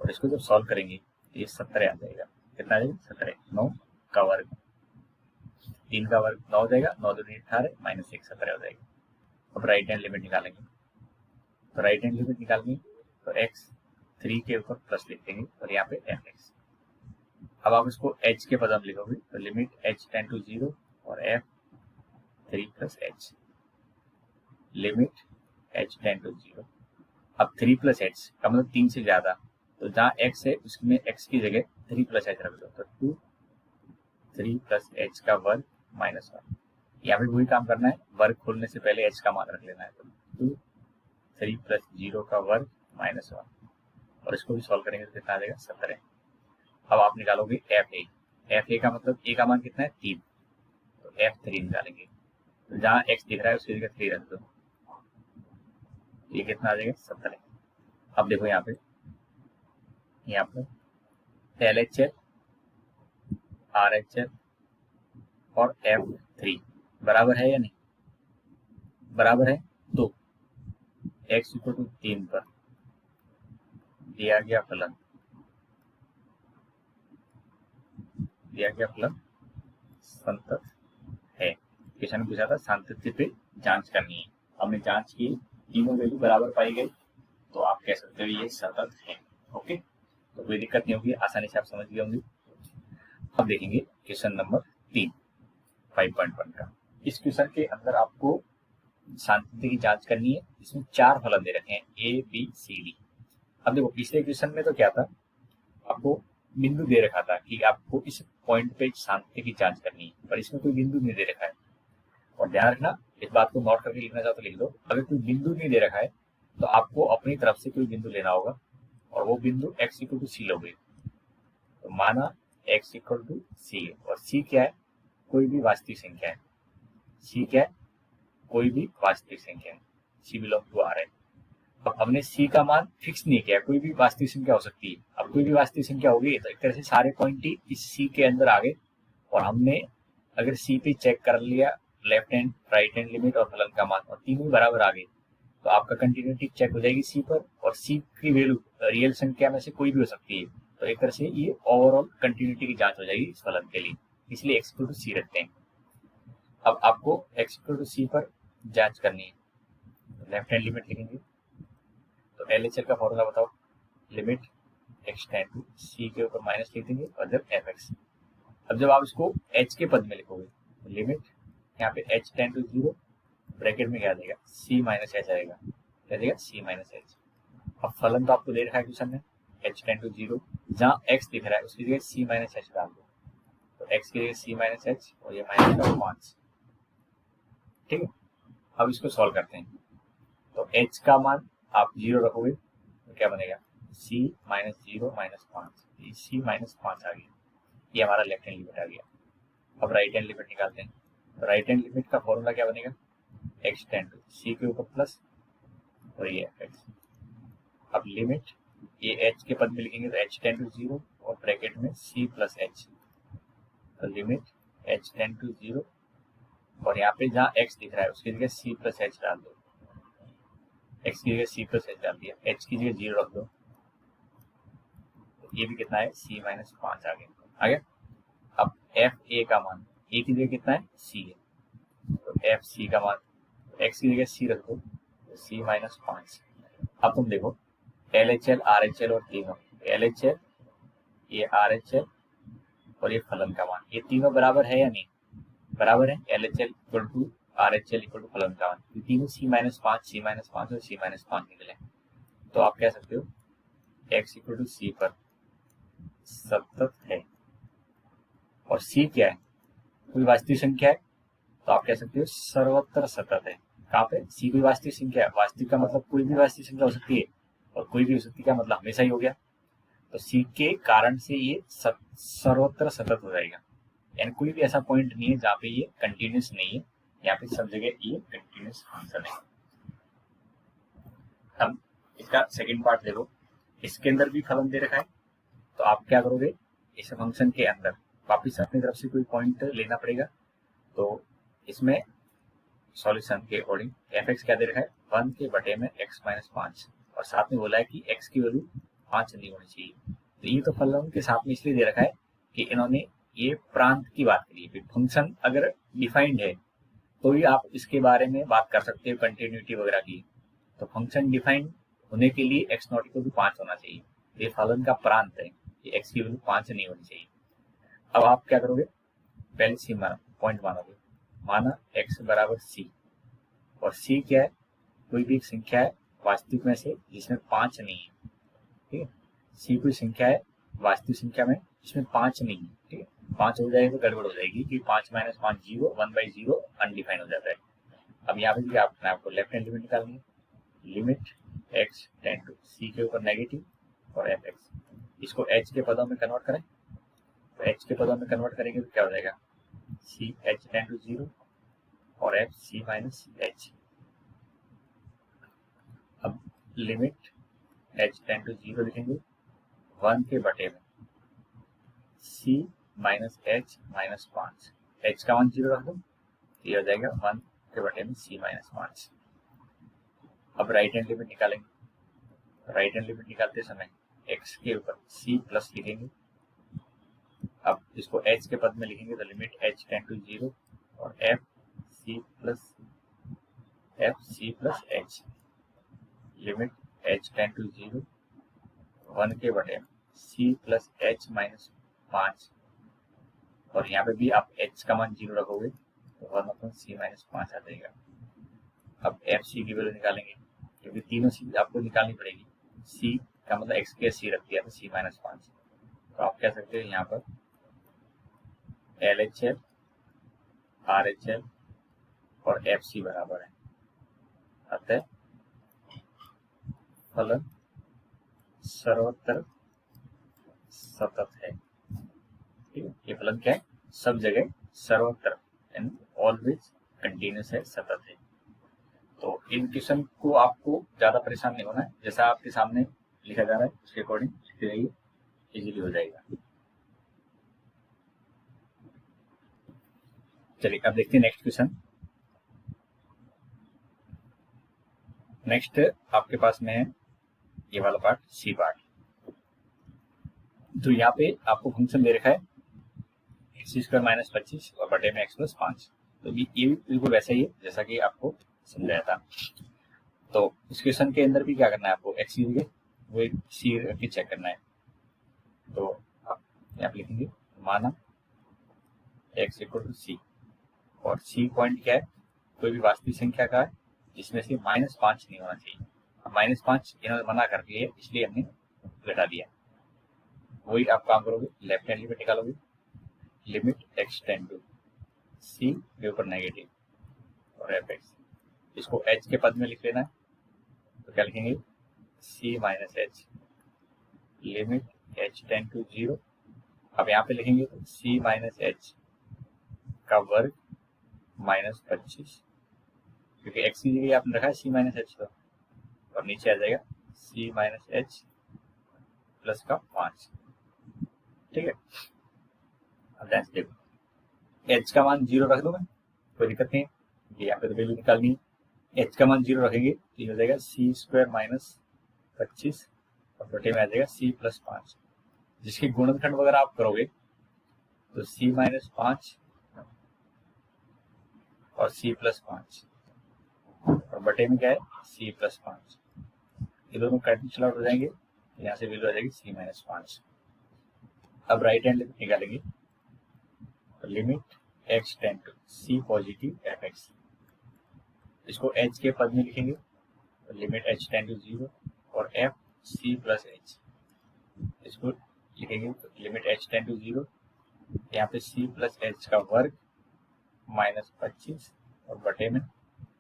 [SPEAKER 1] और इसको जब सॉल्व करेंगे तो ये 17 आ जाएगा। कितना आ जाएगा, 17, 9 का वर्ग, 3 का वर्ग 9 हो जाएगा, 9 2 18 -1 17 हो जाएगा। अब राइट हैंड लिमिट निकालेंगे, तो राइट हैंड लिमिट निकालेंगे तो x 3 के ऊपर प्लस लिख देंगे और यहाँ पे fx। अब आप इसको h के पद में लिखोगे तो लिमिट h टेंड टू 0 और f 3 + h, limit h tend to 0। अब 3 + h का मतलब 3 से ज्यादा, तो जहाँ x है उसमें x की जगह 3 + h रख दो, तो 2 3 + h का वर्ग -1। यहाँ पे वही काम करना है, वर्ग खोलने से पहले h का मान रख लेना है, तो 2 3 + 0 का वर्ग -1, और इसको भी सॉल्व करेंगे तो कितना आ जाएगा, 17। अब आप निकालोगे fa का मतलब a का मान कितना है, 3, तो f3 निकालेंगे, तो जहाँ x दिख रहा है उसकी जगह 3 रख दो, ये कितना आ जाएगा, 17। अब देखो यहाँ पर LHL RHL और f3 बराबर है या नहीं, बराबर है, तो x = 3 पर दिया गया फलन संतत है। क्वेश्चन में पूछा था सांतत्य पे जांच करनी है, हमने जांच की, तीनों वैल्यू बराबर पाई गई, तो आप कह सकते हो ये सतत है। ओके, तो कोई दिक्कत नहीं होगी, आसानी से आप समझ गए होंगे। अब देखेंगे क्वेश्चन नंबर 3 5.1 का। इस क्वेश्चन के अंदर आपको सांतत्य की जांच करनी है। इसमें 4 फलन दे रखे हैं A B C D। अब देखो पिछले क्वेश्चन में तो क्या था, आपको बिंदु दे रखा था कि आपको इस पॉइंट पे सांतत्य की जांच करनी है, पर इसमें कोई बिंदु नहीं दे रखा है। और ध्यान रखना, इस बात को नोट करके लिखना चाहो तो लिख दो, अगर कोई बिंदु नहीं दे रखा है तो आपको अपनी तरफ से कोई बिंदु लेना होगा, और वो बिंदु x = c लोगे। तो माना x = c है, और c क्या है, कोई भी वास्तविक संख्या है। c क्या है, कोई भी वास्तविक संख्या है, c बिलोंग टू R है। अब हमने c का मान फिक्स नहीं किया, कोई भी वास्तविक संख्या हो सकती है। अब कोई भी वास्तविक संख्या होगी तो एक तरह से सारे पॉइंट ही इस c के अंदर आ गए, और हमने अगर c पे चेक कर लिया left hand right hand limit और फलन का मान, और तीनों बराबर आ गए, तो आपका कंटिन्यूटी चेक हो जाएगी c पर, और c की वैल्यू रियल संख्या में से कोई भी हो सकती है, तो एक तरह से ये ओवरऑल कंटिन्यूटी की जांच हो जाएगी इस फलन के लिए, इसलिए x = c रखते हैं। अब आपको x = c पर जांच करनी है, तो लेफ्ट हैंड लिमिट लिखेंगे, तो LHL का फॉर्मूला बताओ, limit x tend to c के ऊपर माइनस लिख देंगे और जब fx, अब जब आप इसको h के पद में लिखोगे तो लिमिट यहाँ पे h टेंड टू 0, ब्रैकेट में क्या आ जाएगा c माइनस एच आएगा, क्या जाएगा c माइनस एच। अब फलन तो आपको दे रखा है क्वेश्चन में h टेंड टू 0, जहाँ x दिख रहा है उसकी जगह c माइनस एच डाल दो, तो x की जगह c माइनस एच और ये माइनस का 5। ठीक है, अब इसको सॉल्व करते हैं। तो h का मान आप 0 रखोगे तो क्या बनेगा c minus 0 minus 5, c minus 5 आ गया, ये हमारा लेफ्ट हैंड लिमिट आ गया। अब राइट हैंड लिमिट निकालते हैं। तो राइट हैंड लिमिट का फॉर्मूला क्या बनेगा x टेंड टू c के ऊपर प्लस और ये fx। अब लिमिट ये h के पद में लिखेंगे तो h टेंड टू 0 और ब्रैकेट में c प्लस h, तो लिमिट h टेंड टू 0 और यहाँ पे जहाँ x दिख रहा है उसकी जगह c प्लस h डाल दो, x की जगह c प्लस h डाल दिया, h की जगह 0 रख दो, तो ये भी कितना है c माइनस 5 आ गया। अब एफ ए का मान ए की जगह कितना है c है, तो एफ सी का मान x की जगह c रख दो, तो c माइनस 5। अब तुम देखो L H L R H L और तीनों एल एच एल ये आर एच एल और ये फलन का मान, ये तीनों बराबर है या नहीं, बराबर है। L H L equal to R H L equal to फलन का मान, ये तीनों c माइनस 5 c माइनस 5 और c माइनस 5 निकले। तो आप कह सकते हो x इक्वल टू c पर सतत है, और c क्या है कोई वास्तविक संख्या है, तो आप कह सकते हो सर्वत्र सतत है। कहाँ पे c कोई वास्तविक संख्या है, वास्तविक का मतलब कोई भी वास्तविक संख्या हो सकती है और कोई भी हो सकती है का मतलब हमेशा ही हो गया, तो c के कारण से ये सर्वत्र सतत हो जाएगा। यानी कोई भी ऐसा पॉइंट नहीं है जहाँ पे ये कंटिन्यूस नहीं है, यहाँ पे सब जगह ये कंटिन्यूस फंक्शन है। अब इसका सेकंड पार्ट देखो, इसके अंदर भी फलन दे रखा है, तो आप क्या करोगे इस फंक्शन के अंदर वापिस अपनी तरफ से कोई पॉइंट लेना पड़ेगा। तो इसमें सॉल्यूशन के अकॉर्डिंग एफ एक्स क्या दे रखा है 1 के बटे में x माइनस 5, और साथ में बोला है कि x की वैल्यू 5 नहीं होनी चाहिए। तो ये तो फलन के साथ में इसलिए दे रखा है कि इन्होंने ये प्रांत की बात करी है। फंक्शन अगर डिफाइंड है तो ही आप इसके बारे में बात कर सकते हो कंटिन्यूटी वगैरह की। तो फंक्शन डिफाइंड होने के लिए x नॉट इक्वल टू 5 होना चाहिए, ये फलन का प्रांत है, ये x की वैल्यू 5 नहीं होनी चाहिए। अब आप क्या करोगे पहले सी माना पॉइंट मानोगे, माना x बराबर c, और c क्या है कोई भी एक संख्या है वास्तविक में से जिसमें 5 नहीं है। ठीक है, c कोई संख्या है वास्तविक संख्या में जिसमें 5 नहीं है। ठीक है, 5 हो जाएगा तो गड़बड़ हो जाएगी कि 5 माइनस 5 0, 1/0 अनडिफाइन हो जाता है। अब यहाँ पे भी आपको लेफ्ट हैंड लिमिट निकालनी है, limit x tend to c के ऊपर नेगेटिव और एफ एक्स, इसको h के पदों में कन्वर्ट करें, तो h के पदों में कन्वर्ट करेंगे तो क्या हो जाएगा c h टेंड टू 0 और f c माइनस h। अब लिमिट h टेंड टू 0 लिखेंगे 1 के बटे में c minus h minus 5, h का मान 0 रख दो, ये हो जाएगा 1 के बटे में c माइनस 5। अब राइट हैंड लिमिट निकालेंगे, राइट हैंड लिमिट निकालते समय x के ऊपर c प्लस लिखेंगे, अब इसको h के पद में लिखेंगे तो लिमिट h टेंड टू 0 और f c plus h, limit h tend to 0 1 के बटे c प्लस h माइनस 5, और यहाँ पे भी आप h का मान 0 रखोगे तो 1 अपन c माइनस 5 आ जाएगा। अब एफ सी की वैल्यू निकालेंगे क्योंकि तीनों सी आपको निकालनी पड़ेगी, c का मतलब x के c रख दिया तो c माइनस 5, तो आप कह सकते हैं यहाँ पर L H L R H L और एफ सी बराबर है, अतः फलन सर्वत्र सतत है। ठीक है, ये फलन क्या है सब जगह सर्वत्र एंड ऑलवेज कंटिन्यूस है, सतत है। तो इन क्वेश्चन को आपको ज्यादा परेशान नहीं होना है, जैसा आपके सामने लिखा जा रहा है उसके अकॉर्डिंग लिखते रहिए, इजीली हो जाएगा। चलिए अब देखते हैं नेक्स्ट क्वेश्चन। नेक्स्ट आपके पास में है ये वाला पार्ट सी पार्ट। तो यहाँ पे आपको फंक्शन दे रखा है एक्स स्क्वायर माइनस 25 और बटे में एक्स प्लस 5, तो ये भी बिल्कुल वैसा ही है जैसा कि आपको समझाया था। तो इस क्वेश्चन के अंदर भी क्या करना है आपको एक्स की जगह वो सी रख के चेक करना है। तो आप यहाँ पे लिखेंगे माना एक्स इक्वल टू सी, और सी पॉइंट क्या है, कोई भी वास्तविक संख्या का है जिसमें से -5 नहीं होना चाहिए। -5 इन्होंने मना कर दिया, इसलिए हमने घटा दिया। वही आप काम करोगे, लेफ्ट हैंड लिमिट निकालोगे, लिमिट एक्स टेंड टू सी के ऊपर नेगेटिव और एफ एक्स, इसको एच के पद में लिख लेना है। तो क्या लिखेंगे, C minus H limit H tend to 0। अब यहाँ पे लिखेंगे तो सी माइनस एच का वर्ग -25, क्योंकि एक्स की जगह आपने रखा है सी माइनस एच का, और नीचे आ जाएगा सी माइनस एच प्लस का 5। ठीक है, अब ध्यान से देखो, एच का मान 0 रख दो मैं, कोई दिक्कत नहीं है, ये यहाँ पे तो वैल्यू निकालनी है। एच का मान 0 रखेंगे तो ये हो जाएगा सी स्क्वायर -25 और बटे में आ जाएगा सी प्लस 5, जिसकी गुणनखंड वगैरह आप करोगे तो सी -5 और सी प्लस 5 और बटे में क्या है सी प्लस 5, ये दोनों कैंसिल आउट हो जाएंगे, यहाँ से वैल्यू आ जाएगी सी -5। अब राइट हैंड लिमिट निकालेंगे, तो limit x tend to c positive f x, इसको एच के पद में लिखेंगे, तो लिमिट एच टेंड टू 0 और एफ सी प्लस एच, इसको लिखेंगे तो लिमिट एच टेंड टू 0, यहाँ पे सी प्लस एच का वर्ग -25 और बटे में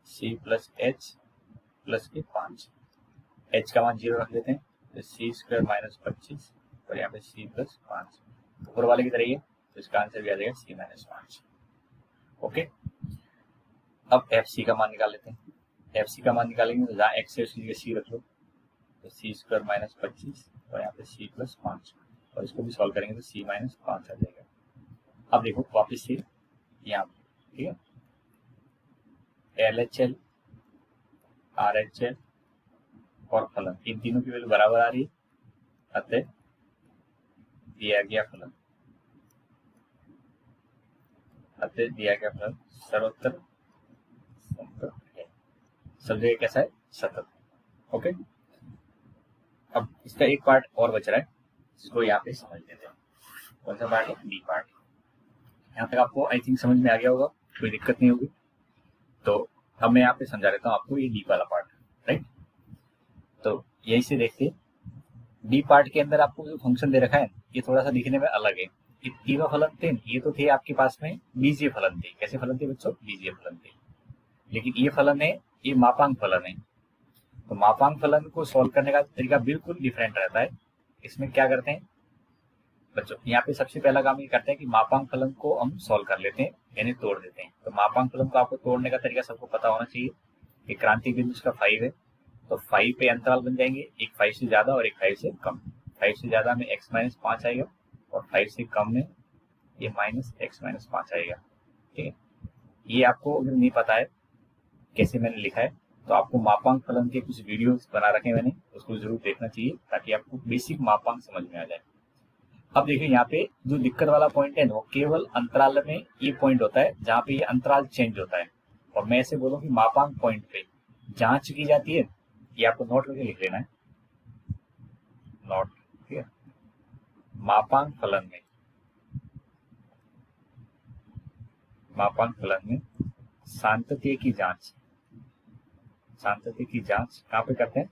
[SPEAKER 1] सी प्लस एच प्लस के 5, एच का मान 0 रख लेते हैं, तो सी स्क्वायर -25 और यहाँ पे सी प्लस 5, ऊपर वाले की तरह ही है, तो इसका आंसर भी आ जाएगा सी -5। ओके, अब एफ सी का मान निकाल लेते हैं। एफ सी का मान निकालेंगे तो जहाँ एक्स है उसकी जगह सी रख लो, तो सी स्क्वायर -25 और यहाँ पे सी प्लस 5, और इसको भी सॉल्व करेंगे तो सी -5 आ जाएगा। अब देखो वापस से यहाँ, ठीक है, LHL RHL और फलन, इन तीनों की वैल्यू बराबर आ रही है, अतः दिया गया फलन सर्वोत्तर समतल है। सब जगह कैसा है, सतत। ओके, अब इसका एक पार्ट और बच रहा है, जिसको यहाँ पे समझ लेते हैं। कौन सा पार्ट है, डी पार्ट। यहाँ तक आपको आई थिंक समझ में आ गया होगा, कोई दिक्कत नहीं होगी। तो अब मैं यहाँ पे समझा देता हूँ आपको ये डी वाला पार्ट, राइट। तो यही से देखते, डी पार्ट के अंदर आपको जो फंक्शन दे रखा है ये थोड़ा सा दिखने में अलग है। ये तीनों फलन थे, ये तो थे आपके पास में बीजीय फलन थे। कैसे फलन थे बच्चों, बीजीय फलन थे। लेकिन ये फलन है, ये मापांक फलन है। तो मापांक फलन को सॉल्व करने का तरीका बिल्कुल डिफरेंट रहता है। इसमें क्या करते हैं बच्चों, यहाँ पे सबसे पहला काम ये करते हैं कि मापांक फलन को हम सॉल्व कर लेते हैं, यानी तोड़ देते हैं। तो मापांक फलन को आपको तोड़ने का तरीका सबको पता होना चाहिए कि क्रांतिक बिंदु इसका 5 है, तो 5 पे अंतराल बन जाएंगे, एक 5 से ज्यादा और एक 5 से कम। 5 से ज्यादा में x -5 आएगा और 5 से कम में ये -x -5 आएगा। ठीक है, ये आपको अगर नहीं पता है कैसे मैंने लिखा है, तो आपको मापांक फलन के कुछ वीडियोस बना रखे हैं मैंने, उसको जरूर देखना चाहिए ताकि आपको बेसिक मापांक समझ में आ जाए। अब देखिए यहाँ पे जो दिक्कत वाला पॉइंट है वो केवल अंतराल में ये पॉइंट होता है जहाँ पे ये अंतराल चेंज होता है। और मैं ऐसे बोलूँ कि मापांक पॉइंट पे जांच की जाती है, ये आपको नोट करके लिख लेना है, नोट। ठीक है, मापांक फलन में सांतत्य की जांच कहाँ पे करते हैं,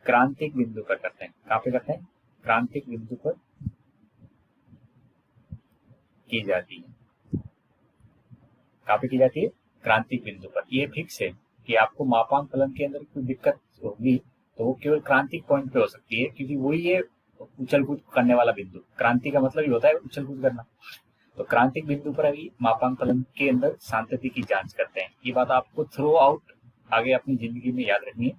[SPEAKER 1] क्रांतिक बिंदु पर करते हैं। कहाँ पे करते हैं, क्रांतिक बिंदु पर की जाती है। कहाँ पे की जाती है, क्रांतिक बिंदु पर। ये फिक्स है कि आपको मापांक फलन के अंदर कोई दिक्कत होगी तो वो केवल क्रांतिक पॉइंट पे हो सकती है, क्योंकि वही है उछल कूद करने वाला बिंदु। क्रांति का मतलब ये होता है उछल कूद करना। तो क्रांतिक बिंदु पर अभी मापांक फलन के अंदर सांतत्य की जांच करते हैं। ये बात आपको थ्रू आउट आगे अपनी जिंदगी में याद रखनी है।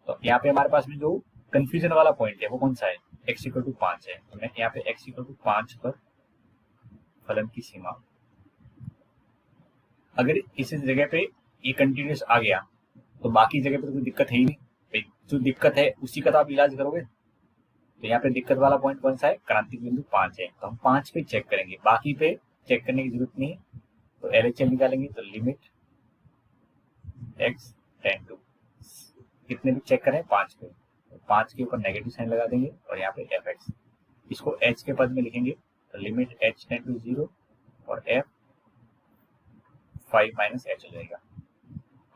[SPEAKER 1] तो यहाँ पे हमारे पास में जो कंफ्यूजन वाला पॉइंट है वो कौन सा है, x = 5 है। तो मैं यहाँ पे x = 5 पर फलन की सीमा, अगर इस जगह पे ये कंटिन्यूस आ गया तो बाकी जगह पे तो कोई दिक्कत है ही नहीं। जो दिक्कत है उसी का तो आप इलाज करोगे। तो यहाँ पे दिक्कत वाला पॉइंट कौन सा है, क्रांतिक बिंदु 5 है। तो हम 5 पे चेक करेंगे, बाकी पे चेक करने की जरूरत नहीं है। तो LHL निकालेंगे तो लिमिट x टेंड टू, कितने भी चेक करें 5 पे, तो 5 के ऊपर नेगेटिव साइन लगा देंगे और यहाँ पे fx, इसको h के पद में लिखेंगे तो लिमिट h टेंड टू 0 और और एफ 5 माइनस एच हो जाएगा।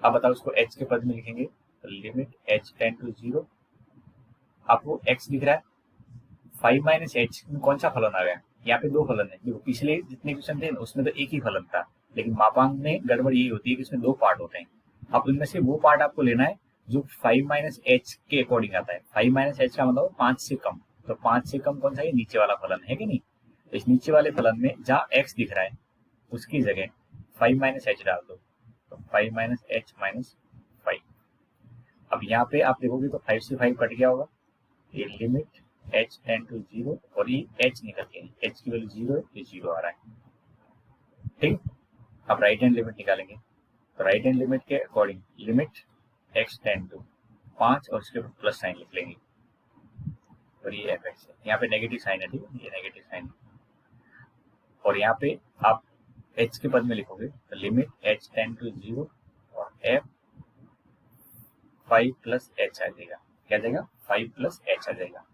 [SPEAKER 1] अब बताओ इसको एच के पद में लिखेंगे तो लिमिट एच टेन टू 0, आपको एक्स दिख रहा है, 5 माइनस एच में कौन सा फलन आ गया, यहाँ पे दो फलन है। देखो पिछले जितने क्वेश्चन थे ना उसमें तो एक ही फलन था, लेकिन मापांक में गड़बड़ यही होती है कि इसमें दो पार्ट होते हैं। अब उनमें से वो पार्ट आपको लेना है जो 5 माइनस एच के अकॉर्डिंग आता है। 5 माइनस एच का मतलब 5 से कम, तो 5 से कम कौन सा है, नीचे वाला फलन है कि नहीं। तो इस नीचे वाले फलन में जहाँ एक्स दिख रहा है उसकी जगह 5 माइनस एच डाल दो, तो 5 माइनस एच माइनस 5। अब यहाँ पे आप देखोगे तो 5 से 5 कट गया होगा, ये लिमिट एच टेन टू 0 और ये एच निकल गया, एच की वैल्यू 0 है, ये 0 आ रहा है। ठीक, अब राइट हैंड लिमिट निकालेंगे तो राइट हैंड लिमिट के according limit x tend to 5 और उसके ऊपर प्लस साइन लिख लेंगे और ये एफ एक्स है, यहाँ पे नेगेटिव साइन है, ठीक है, ये नेगेटिव साइन। और यहाँ पे आप एच के पद में लिखोगे तो लिमिट एच टेन टू 0 और एफ 5 प्लस एच आ जाएगा, क्या जाएगा, 5 प्लस एच आ जाएगा।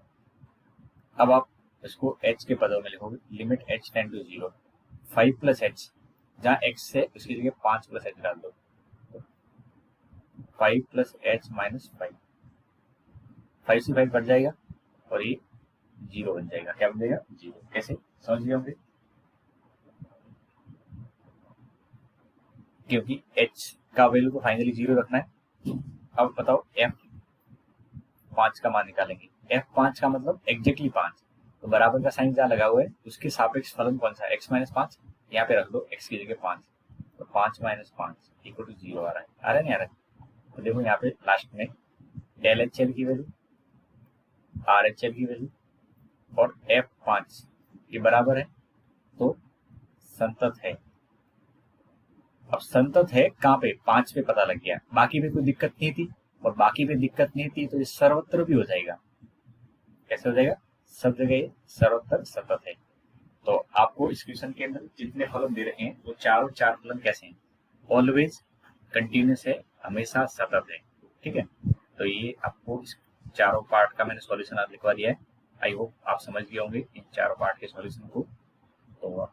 [SPEAKER 1] अब आप इसको एच के पदों में लिखोगे limit h tend to 0, 5 plus h, जहाँ एक्स है उसकी जगह 5 प्लस एच डाल दो, 5 प्लस एच माइनस 5, 5 से 5 कट जाएगा और ये 0 बन जाएगा, क्या बन जाएगा, 0। कैसे समझ गए होंगे, क्योंकि h का वैल्यू तो फाइनली 0 रखना है। अब बताओ f 5 का मान निकालेंगे, f 5 का मतलब एग्जैक्टली 5, तो बराबर का साइन जहाँ लगा हुआ है उसके सापेक्ष फलन कौन सा है, x माइनस 5, यहाँ पे रख दो x की जगह 5, तो 5 माइनस 5 इक्वल टू 0 आ रहा है, आ रहा है नहीं आ रहा है। तो देखो यहाँ पे लास्ट में डेल एच एल की वैल्यू, आर एच एल की वैल्यू और f 5 ये बराबर है, तो संतत है। अब संतत है कहाँ पे, 5 पे पता लग गया, बाकी पे कोई दिक्कत नहीं थी, और बाकी पे दिक्कत नहीं थी तो ये सर्वत्र भी हो जाएगा। कैसे हो जाएगा, सब जगह ये सर्वत्र सतत है। तो आपको इस क्वेश्चन के अंदर जितने फलन दे रहे हैं वो चारों चार फलन कैसे हैं, ऑलवेज, कंटिन्यूस है, हमेशा सतत है। ठीक है, तो ये आपको इस चारों पार्ट का मैंने सॉल्यूशन आज लिखवा दिया है। आई होप आप समझ गए होंगे इन चारों पार्ट के सॉल्यूशन को। तो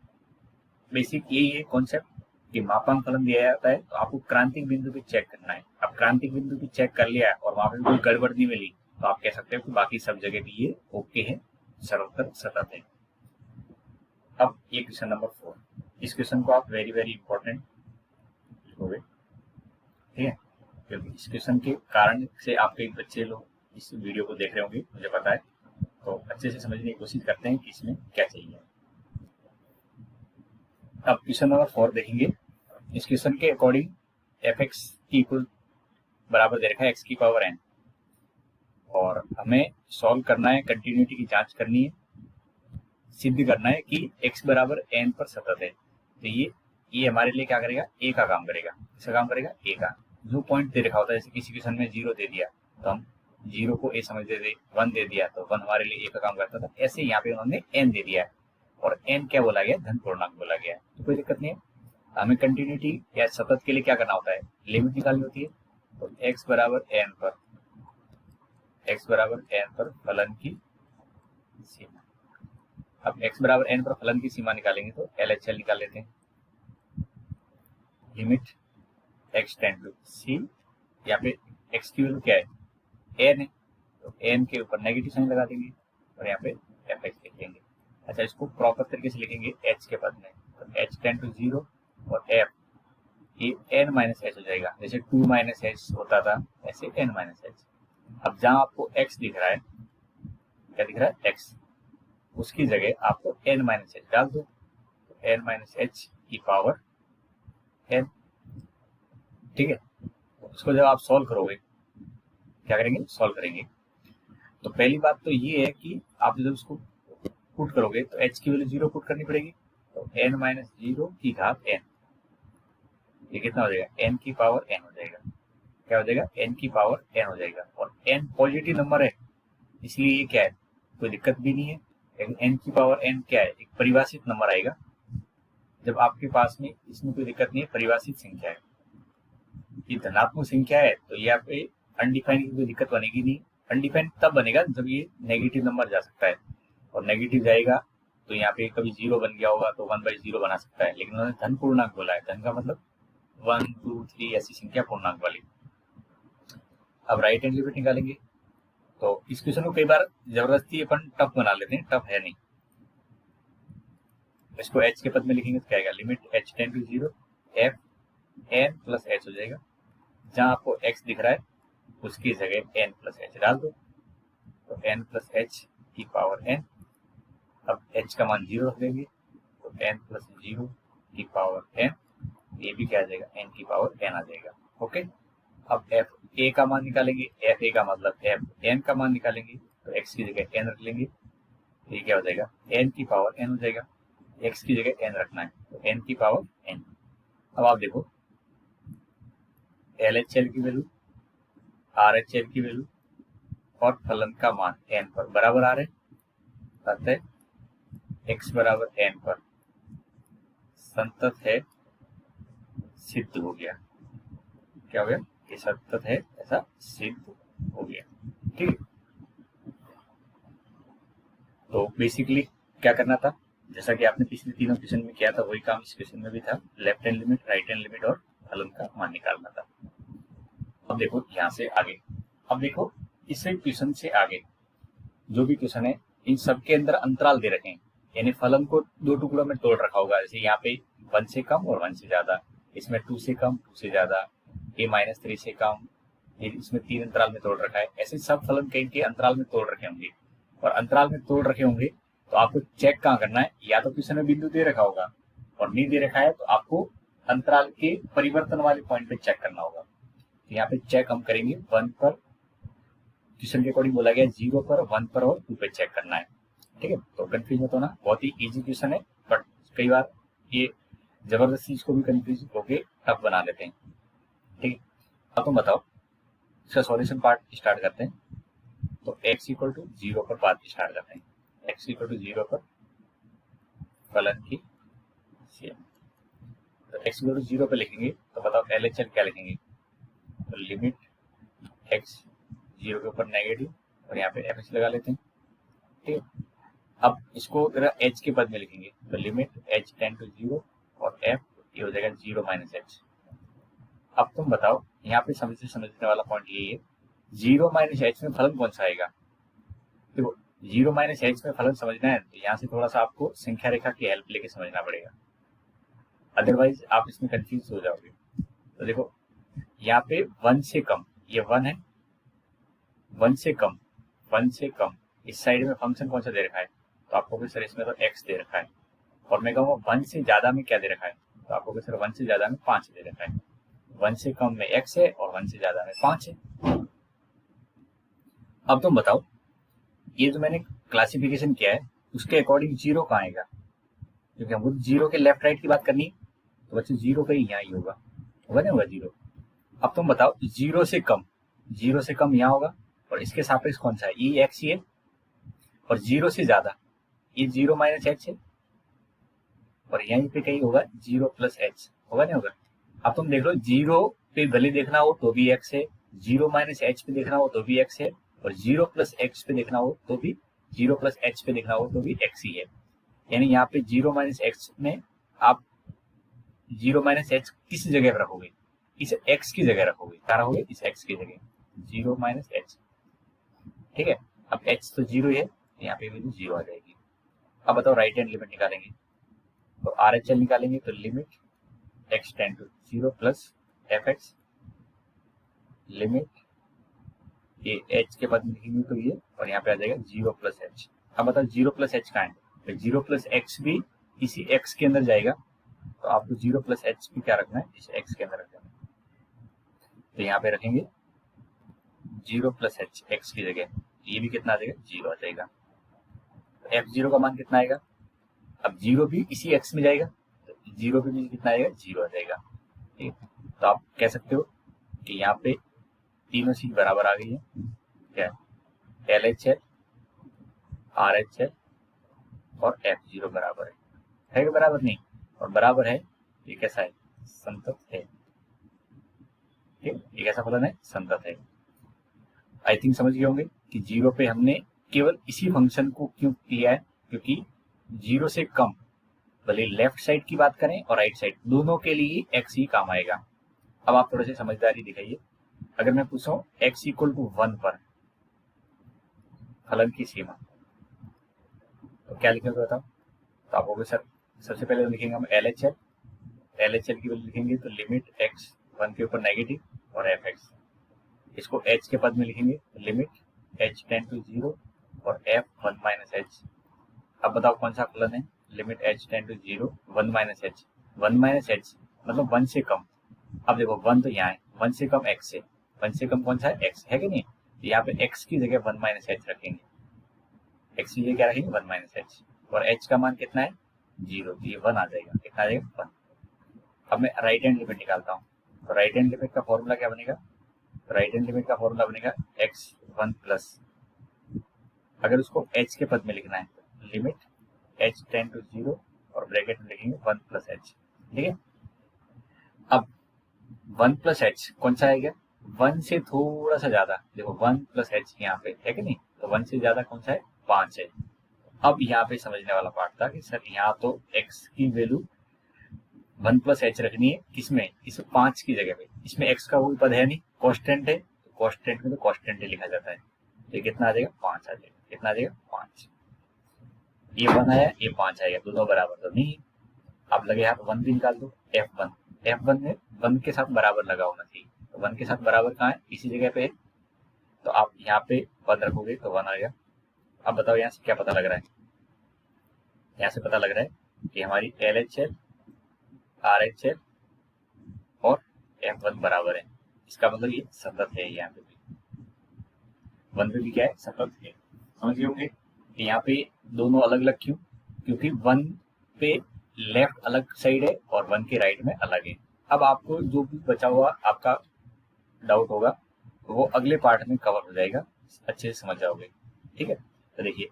[SPEAKER 1] बेसिक यही है कॉन्सेप्ट कि मापांक फलन दिया जाता है तो आपको क्रांतिक बिंदु भी चेक करना है। अब क्रांतिक बिंदु भी चेक कर लिया और वहां पे कोई गड़बड़ नहीं मिली तो आप कह सकते हो कि बाकी सब जगह भी ये ओके है, सर्वत्र सतत है। अब ये क्वेश्चन नंबर 4, इस क्वेश्चन को आप वेरी वेरी इंपॉर्टेंट लिखोगे, ठीक है, क्योंकि इस क्वेश्चन के कारण से आपके बच्चे लोग इस वीडियो को देख रहे होंगे, मुझे पता है, तो अच्छे से समझने की कोशिश करते हैं कि इसमें क्या चाहिए। अब क्वेश्चन नंबर 4 देखेंगे। इस क्वेश्चन के अकॉर्डिंग एफ एक्स की इक्वल बराबर दे रखा है एक्स की पावर एन, और हमें सॉल्व करना है, कंटिन्यूटी की जांच करनी है, सिद्ध करना है कि x बराबर n पर सतत है। तो ये हमारे लिए क्या करेगा, a का काम करेगा। किसका काम करेगा, a का। जो पॉइंट दे रखा होता है, जैसे किसी क्वेश्चन में 0 दे दिया तो हम 0 को a समझ देते, 1 दे दिया तो 1 हमारे लिए a का काम करता था। ऐसे यहाँ पे उन्होंने n दे दिया है और n क्या बोला गया, धन पूर्णांक बोला गया है, तो कोई दिक्कत नहीं है। हमें कंटिन्यूटी या सतत के लिए क्या करना होता है, लिमिट निकालनी होती है। तो x बराबर n पर फलन की सीमा। अब x बराबर n पर फलन की सीमा निकालेंगे तो LHL निकाल लेते हैं। Limit x tend to c, यहाँ पे x की वैल्यू क्या है, n है, तो n के ऊपर नेगेटिव साइन लगा देंगे और यहाँ पे fx लिख लेंगे। अच्छा, इसको प्रॉपर तरीके से लिखेंगे h के पद में, तो h टेंड टू 0 और f ये n माइनस h हो जाएगा। जैसे 2 माइनस h होता था ऐसे n माइनस h। अब जहाँ आपको x दिख रहा है, क्या दिख रहा है, x, उसकी जगह आपको n माइनस एच डाल दो, तो n माइनस एच की पावर n। ठीक है, उसको जब आप सॉल्व करोगे, क्या करेंगे, सॉल्व करेंगे, तो पहली बात तो ये है कि आप जब उसको पुट करोगे तो h की वैल्यू 0 पुट करनी पड़ेगी, तो n माइनस 0 की घात n, ये कितना हो जाएगा, n की पावर n हो जाएगा। क्या हो जाएगा, n की पावर n हो जाएगा, और n पॉजिटिव नंबर है इसलिए ये क्या है, कोई दिक्कत भी नहीं है। n की पावर n क्या है, एक परिभाषित नंबर आएगा। जब आपके पास में इसमें कोई दिक्कत नहीं है, परिभाषित संख्या है, ये धनात्मक संख्या है, तो ये आप अनडिफाइंड की कोई दिक्कत बनेगी नहीं। अनडिफाइंड तब बनेगा जब ये नेगेटिव नंबर जा सकता है, और नेगेटिव जाएगा तो यहाँ पे कभी 0 बन गया होगा तो 1/0 बना सकता है, लेकिन उन्होंने धन पूर्णांक बोला है। धन का मतलब 1 2 3 ऐसी संख्या पूर्णांक वाली। अब राइट हैंड लिमिट निकालेंगे। तो इस क्वेश्चन को कई बार जबरदस्ती अपन टफ बना लेते हैं, टफ है नहीं। इसको h के पद में लिखेंगे तो क्या आएगा, limit h tend to 0 f n plus h हो जाएगा। जहां आपको x दिख रहा है उसकी जगह n प्लस h डाल दो, तो n प्लस h की पावर n। अब h का मान 0 रख देंगे तो n प्लस 0 की पावर n, ये भी क्या आ जाएगा, n की पावर n आ जाएगा। ओके, अब f a का मान निकालेंगे, f a का मतलब f n का मान निकालेंगे, तो x की जगह n रख लेंगे, तो ये क्या हो जाएगा, n की पावर n हो जाएगा। x की जगह n रखना है तो n की पावर n। अब आप देखो LHL की वैल्यू, RHL की वैल्यू और फलन का मान n पर बराबर आ रहे हैं, अतः x बराबर n पर संतत है सिद्ध हो गया। क्या हो गया, ये संतत है ऐसा सिद्ध हो गया। ठीक है, तो बेसिकली क्या करना था, जैसा कि आपने पिछले तीनों क्वेश्चन में किया था वही काम इस क्वेश्चन में भी था। Left hand limit, right hand limit और फलन का मान निकालना था। अब देखो यहाँ से आगे, अब देखो इसे क्वेश्चन से आगे जो भी क्वेश्चन है इन सबके अंदर अंतराल दे रखे हैं, यानी फलन को दो टुकड़ों में तोड़ रखा होगा। जैसे यहाँ पे 1 से कम और 1 से ज्यादा, इसमें 2 से कम 2 से ज्यादा, a-3 से कम, इसमें 3 अंतराल में तोड़ रखा है। ऐसे सब फलन कहीं के अंतराल में तोड़ रखे होंगे, और अंतराल में तोड़ रखे होंगे तो आपको चेक कहाँ करना है, या तो क्वेश्चन में बिंदु दे रखा होगा और नहीं दे रखा है तो आपको अंतराल के परिवर्तन वाले पॉइंट पे चेक करना होगा। तो यहाँ पे चेक हम करेंगे 1 पर, क्वेश्चन के अकॉर्डिंग बोला गया 0 पर, 1 पर और 2 पे चेक करना है। ठीक है, तो कंफ्यूज मत होना, बहुत ही इजी क्वेश्चन है, बट कई बार ये जबरदस्ती इसको भी कंफ्यूज होके टफ बना लेते हैं। ठीक है, अब तुम बताओ इसका सॉल्यूशन पार्ट स्टार्ट करते हैं। तो x इक्वल टू 0 पर बात स्टार्ट करते हैं। x इक्वल टू 0 पर फलन की सीएम, तो x इक्वल टू 0 पे लिखेंगे तो बताओ LHL क्या लिखेंगे, तो लिमिट x 0 के ऊपर नेगेटिव और यहाँ पे fx लगा लेते हैं। ठीक है, अब इसको जरा h के पद में लिखेंगे तो लिमिट h टेंड टू 0 और f ये हो जाएगा 0 माइनस h। अब तुम बताओ यहाँ पे समझने वाला पॉइंट यही है, 0 माइनस h में फलन कौन सा आएगा। देखो 0 माइनस h में फलन समझना है तो यहाँ से थोड़ा सा आपको संख्या रेखा की हेल्प लेके समझना पड़ेगा, अदरवाइज आप इसमें कंफ्यूज हो जाओगे। तो देखो यहाँ पे 1 से कम, ये 1 है, 1 से कम, 1 से कम इस साइड में फंक्शन कौन सा दे रखा है, तो आपको सर इसमें तो x दे रखा है, और मैं कहूँगा 1 से ज्यादा में क्या दे रखा है, तो आपको सर 1 से ज्यादा में 5 दे रखा है। 1 से कम में x है और 1 से ज्यादा में 5 है। अब तुम बताओ ये जो मैंने क्लासिफिकेशन किया है उसके अकॉर्डिंग 0 कहाँ आएगा, क्योंकि हमको 0 के लेफ्ट राइट की बात करनी है, तो बच्चे 0 का ही यहाँ ही होगा ना, होगा 0। अब तुम बताओ 0 से कम, 0 से कम यहाँ होगा और इसके सापेक्ष कौन सा है, ये x ही है, और 0 से ज्यादा ये 0 माइनस h है, और यहीं पे कहीं होगा 0 प्लस h, होगा नहीं होगा। अब तुम देख लो 0 पे भले देखना हो तो भी x है, 0 माइनस h पे देखना हो तो भी x है, और 0 प्लस x पे देखना हो तो भी, 0 प्लस h पे देखना हो तो भी x ही है। यानी यहाँ पे 0 माइनस x में आप 0 माइनस h किस जगह पर रखोगे, इस x की जगह रखोगे, क्या रखोगे, इस x की जगह 0 माइनस h। ठीक है, अब h तो 0 है, यहाँ पे भी 0 आ जाएगी। अब बताओ राइट हैंड लिमिट निकालेंगे, तो RHL निकालेंगे तो limit x tend to 0 plus fx, limit ये h के बाद लिखेंगे तो ये, और यहाँ पे आ जाएगा 0 प्लस h। अब बताओ 0 प्लस h कहाँ है, तो 0 प्लस x भी इसी x के अंदर जाएगा, तो आपको 0 प्लस h भी क्या रखना है, इस x के अंदर रखना है। तो यहाँ पे रखेंगे 0 प्लस h x की जगह, ये भी कितना आ जाएगा, 0 आ जाएगा। तो f0 का मान कितना आएगा, अब 0 भी इसी x में जाएगा, तो 0 पे भी कितना आएगा, 0 आ जाएगा। ठीक, तो आप कह सकते हो कि यहाँ पे तीनों चीज बराबर आ गई है, क्या LHL, RHL और F0 बराबर है कि बराबर नहीं, और बराबर है, ये कैसा है, संतत है। ठीक, ये कैसा फलन है, संतत है। आई थिंक समझ गए होंगे कि 0 पे हमने केवल इसी फंक्शन को क्यों लिया है, क्योंकि जीरो से कम, भले लेफ्ट साइड की बात करें और राइट साइड, दोनों के लिए एक्स ही काम आएगा। अब आप थोड़े से समझदारी दिखाइए। अगर मैं पूछूं एक्स इक्वल टू 1 पर फलन की सीमा, तो क्या लिखोगे बताओ? तो आप बोलोगे सर सबसे पहले तो लिखेंगे हम LHL, LHL की वैल्यू लिखेंगे तो लिमिट एक्स 1 के ऊपर नेगेटिव और एफ एक्स, इसको एच के पद में लिखेंगे तो लिमिट एच टेन टू 0 और एफ 1 माइनस एच। अब बताओ कौन सा फलन है? Limit h tend to 0 1 minus h, 1 minus h मतलब 1 से कम। अब देखो 1 तो यहाँ है, 1 से कम एक्स है, 1 से कम कौन सा है? एक्स है कि नहीं? तो यहाँ पे एक्स की जगह 1 माइनस एच रखेंगे, एक्स की जगह क्या रखेंगे? 1 माइनस एच, और एच का मान कितना है? 0, तो ये 1 आ जाएगा, कितना आ जाएगा? 1। अब मैं राइट हैंड लिमिट निकालता हूँ, तो राइट हैंड लिमिट का फॉर्मूला क्या बनेगा? राइट हैंड लिमिट का फॉर्मूला बनेगा एक्स 1 प्लस, अगर उसको एच के पद में लिखना है तो लिमिट एच टेन टू 0 और ब्रैकेट में लिखेंगे 1 प्लस एच। ठीक है, अब 1 प्लस एच कौन सा आएगा? 1 से थोड़ा सा ज्यादा, देखो 1 प्लस एच यहाँ पे है कि नहीं, तो 1 से ज्यादा कौन सा है? 5 है। अब यहाँ पे समझने वाला पार्ट था कि सर यहाँ तो x की वैल्यू 1 प्लस एच रखनी है, किसमें? इस 5 की जगह पे, इसमें x का कोई पद है नहीं, कांस्टेंट है, तो कांस्टेंट में तो कांस्टेंट ही लिखा जाता है, तो ये कितना आ जाएगा? 5 आ जाएगा, कितना आ जाएगा? 5। ये 1 आया, ये 5 आएगा, दोनों बराबर तो नहीं। आप लगे हाथ 1 भी निकाल दो, F1, F1 में 1 के साथ बराबर लगा होना चाहिए, तो 1 के साथ बराबर कहाँ है? इसी जगह पे है, तो आप यहाँ पे 1 रखोगे तो 1 आएगा। अब बताओ यहाँ से क्या पता लग रहा है? यहाँ से पता लग रहा है कि हमारी LHL RHL और F1 बराबर है, इसका मतलब ये सतत है। यहाँ पे भी 1 पे भी क्या है? सतत है। समझ गए होंगे कि यहाँ पे दोनों अलग अलग क्यों? क्योंकि 1 पे लेफ्ट अलग साइड है और 1 के राइट में अलग है। अब आपको जो भी बचा हुआ आपका डाउट होगा वो अगले पार्ट में कवर हो जाएगा, अच्छे से समझ जाओगे। ठीक है, तो देखिए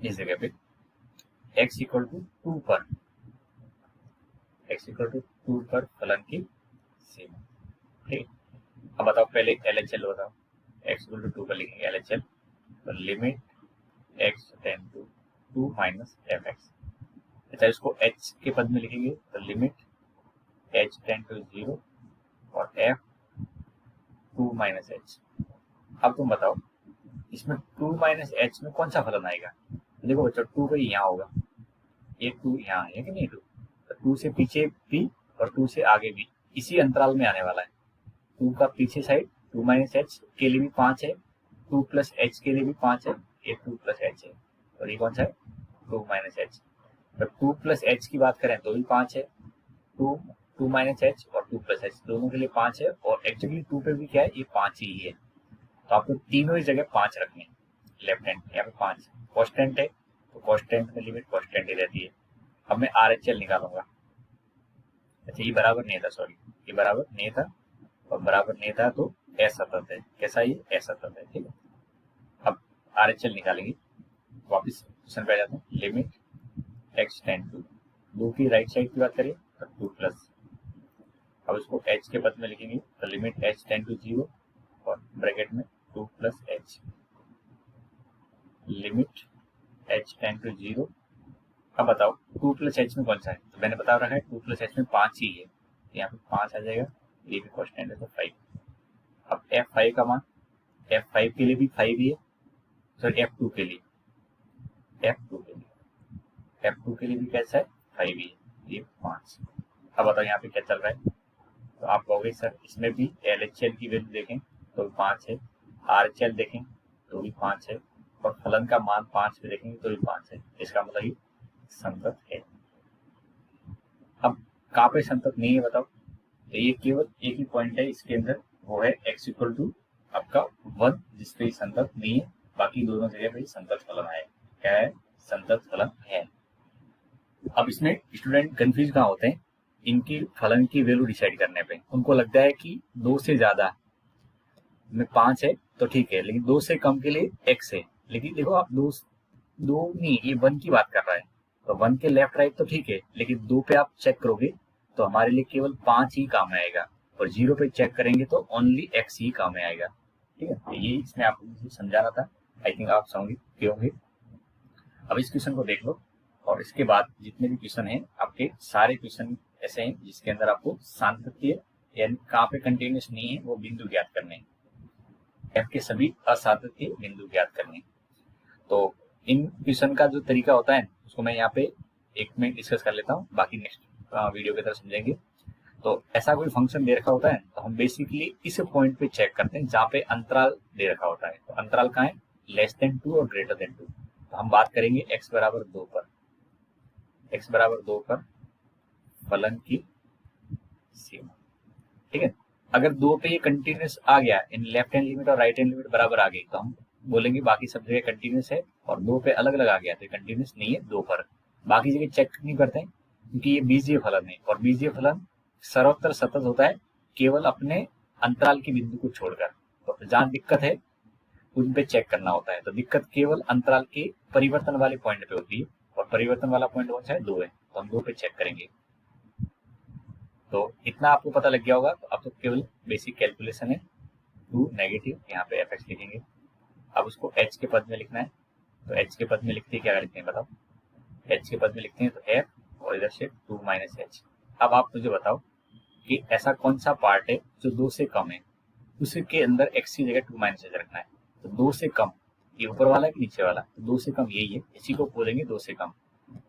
[SPEAKER 1] इस जगह पे x इक्वल टू 2 पर, x इक्वल टू 2 पर फलन की सीमा। ठीक, अब बताओ पहले LHL बताओ, x इक्वल टू 2 पर लिखेंगे LHL, तो limit x tend to 2 minus f x. अच्छा, इसको h के पद में लिखेंगे तो लिमिट h टेन टू 0 और f 2 माइनस एच। अब तुम बताओ इसमें 2 माइनस एच में कौन सा फलन आएगा? देखो बच्चों 2 का यहाँ होगा, ये 2 यहाँ है कि नहीं? 2 तो 2 से पीछे भी और 2 से आगे भी इसी अंतराल में आने वाला है। 2 का पीछे साइड 2 माइनस एच के लिए भी 5 है, 2 प्लस एच के लिए भी 5 है, ये 2 प्लस एच है, और ये कौन सा है? 2 माइनस एच। तो 2 प्लस एच की बात करें तो भी 5 है, 2 माइनस एच और 2 प्लस एच दोनों के लिए 5 है, और एक्चुअली 2 पे भी क्या है? ये 5 ही है, तो आपको तीनों ही जगह 5 रखने हैं। लेफ्ट हैंड यहाँ पे 5 कांस्टेंट है, तो कांस्टेंट में लिमिट कांस्टेंट ही रहती है। अब मैं RHL निकालूंगा। अच्छा ये बराबर नहीं था, सॉरी ये बराबर नहीं था, और बराबर नहीं था तो असतत है। कैसा? ये असतत है। ठीक है, अब RHL निकालेंगे, वापिस क्वेश्चन पे आ जाते हैं। लिमिट x टेन टू 2 की राइट साइड की बात करिए तो 2 प्लस, अब इसको h के पद में लिखेंगे तो लिमिट h टेन टू 0 और ब्रैकेट में 2 plus h, limit h tend to 0। अब बताओ 2 प्लस एच में कौन सा है? तो मैंने बता रखा है 2 प्लस एच में 5 ही है, तो यहाँ पे 5 आ जाएगा, ये भी कांस्टेंट है तो 5। अब F5 का मान, F5 के लिए भी 5 ही है, सॉरी F2 के लिए, F2 के लिए, F2 के लिए भी कैसा है? 5 ही है, ये 5। अब बताओ यहाँ पे क्या चल रहा है? तो आप कहोगे सर इसमें भी LHL की वैल्यू देखें तो भी 5 है, RHL देखें तो भी 5 है, और फलन का मान 5 पे देखेंगे तो भी 5 है, इसका मतलब ये संतत है। अब कहाँ पे संतत नहीं है बताओ? तो ये केवल एक ही पॉइंट है इसके अंदर, वो है x इक्वल टू आपका 1, जिसपे ही संतत नहीं है, बाकी दोनों जगह पे संतत फलन है। क्या है? संतत फलन है। अब इसमें स्टूडेंट कंफ्यूज कहाँ होते हैं? इनकी फलन की वैल्यू डिसाइड करने पे उनको लगता है कि 2 से ज्यादा में 5 है तो ठीक है, लेकिन 2 से कम के लिए x है। लेकिन देखो आप 2 नहीं, ये 1 की बात कर रहा है, तो 1 के लेफ्ट राइट तो ठीक है, लेकिन 2 पे आप चेक करोगे तो हमारे लिए केवल 5 ही काम में आएगा, और 0 पे चेक करेंगे तो ओनली x ही काम में आएगा। ठीक है, तो ये इसमें आपको समझाना था, आई थिंक आप समझ गए होंगे। अब इस क्वेश्चन को देख लो, और इसके बाद जितने भी क्वेश्चन हैं आपके सारे क्वेश्चन ऐसे हैं जिसके अंदर आपको सातत्य यानी कहाँ पे कंटिन्यूस नहीं है वो बिंदु ज्ञात करने हैं। एफ के सभी असातत्य बिंदु ज्ञात करने हैं। तो इन क्वेश्चन का जो तरीका होता है उसको मैं यहाँ पे एक में डिस्कस कर लेता हूँ, बाकी नेक्स्ट वीडियो की तरफ समझेंगे। तो ऐसा कोई फंक्शन दे रखा होता है तो हम बेसिकली इस पॉइंट पे चेक करते हैं जहाँ पे अंतराल दे रखा होता है। तो अंतराल कहाँ है, लेस देन 2 और ग्रेटर देन 2। तो हम बात करेंगे x बराबर 2 पर, x बराबर 2 पर फलन की सीमा, ठीक है। अगर 2 पे ये कंटिन्यूस आ गया, इन लेफ्ट हैंड लिमिट और राइट हैंड लिमिट बराबर आ गई, तो हम बोलेंगे बाकी सब जगह कंटिन्यूस है, और 2 पे अलग अलग आ गया तो कंटिन्यूस नहीं है 2 पर। बाकी जगह चेक नहीं करते हैं क्योंकि ये बीजीय फलन है, और बीजीय फलन सर्वत्र सतत होता है केवल अपने अंतराल के बिंदु को छोड़कर। तो जहाँ दिक्कत है उन पे चेक करना होता है। तो दिक्कत केवल अंतराल के परिवर्तन वाले पॉइंट पे होती है, और परिवर्तन वाला पॉइंट कौन सा है, 2 है। तो हम 2 पे चेक करेंगे। तो इतना आपको पता लग गया होगा। तो अब तो केवल बेसिक कैलकुलेशन है। 2 नेगेटिव, यहाँ पे एफ एक्स लिखेंगे। अब उसको एच के पद में लिखना है। तो एच के पद में लिखते हैं, क्या लिखते हैं बताओ, एच के पद में लिखते हैं तो एफ और इधर से 2 माइनस एच। अब आप मुझे बताओ कि ऐसा कौन सा पार्ट है जो 2 से कम है, उसके अंदर x की जगह 2 माइनस एच रखना है। तो 2 से कम, ये ऊपर वाला है कि नीचे वाला, तो 2 से कम यही है, इसी को बोलेंगे 2 से कम।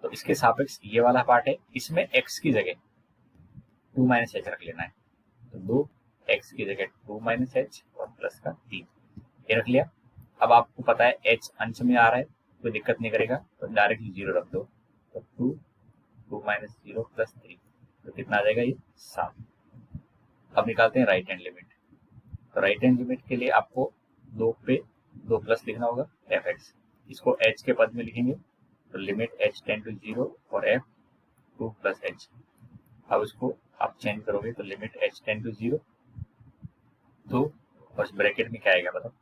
[SPEAKER 1] तो इसके सापेक्ष ये वाला पार्ट है, इसमें x की जगह 2 माइनस एच रख लेना है। तो 2x की जगह 2 माइनस एच और प्लस का 3, ये रख लिया। अब आपको पता है h अंश में आ रहा है, कोई दिक्कत नहीं करेगा, तो डायरेक्टली 0 रख दो। तो 2 माइनस 0 प्लस 3, तो कितना आ जाएगा, ये 7। अब निकालते हैं राइट हैंड लिमिट। तो राइट हैंड लिमिट के लिए आपको 2 पे 2 प्लस लिखना होगा, एफ एक्स। इसको h के पद में लिखेंगे, तो लिमिट h टेंड टू 0 और f 2 प्लस h। अब इसको आप चेंज करोगे तो लिमिट h टेंड टू 0 2, और इस ब्रैकेट में क्या आएगा बताओ,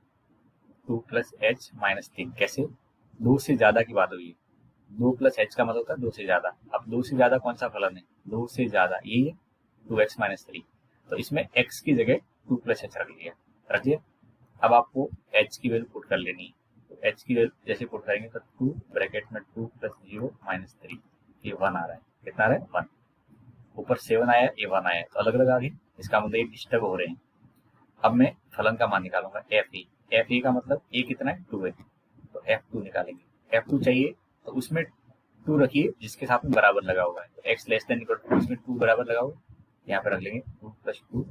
[SPEAKER 1] 2 प्लस h माइनस 3। कैसे, 2 से ज्यादा की बात हुई है। 2 प्लस h का मतलब होता है 2 से ज्यादा। अब 2 से ज्यादा कौन सा फलन है, 2 से ज्यादा यही है 2x माइनस 3। तो इसमें x की जगह 2 प्लस h रख लिया। अब आपको h की वैल्यू पुट कर लेनी है। तो h की वैल्यू जैसे पुट करेंगे तो 2 ब्रैकेट में 2 प्लस 0 माइनस 3, ये 1 आ रहा है। कितना आ रहा है, 1। ऊपर 7 आया, ये 1 आया, तो अलग अलग आ गए, इसका मतलब ये डिस्टर्ब हो रहे हैं। अब मैं फलन का मान निकालूंगा, एफ ए का मतलब ए कितना है, 2 है। तो f2 निकालेंगे। f2 चाहिए तो उसमें 2 रखिए जिसके साथ में बराबर लगा हुआ है। तो x less than equal to, इसमें 2 बराबर लगा हुआ है, यहाँ पे रख लेंगे 2 प्लस 2।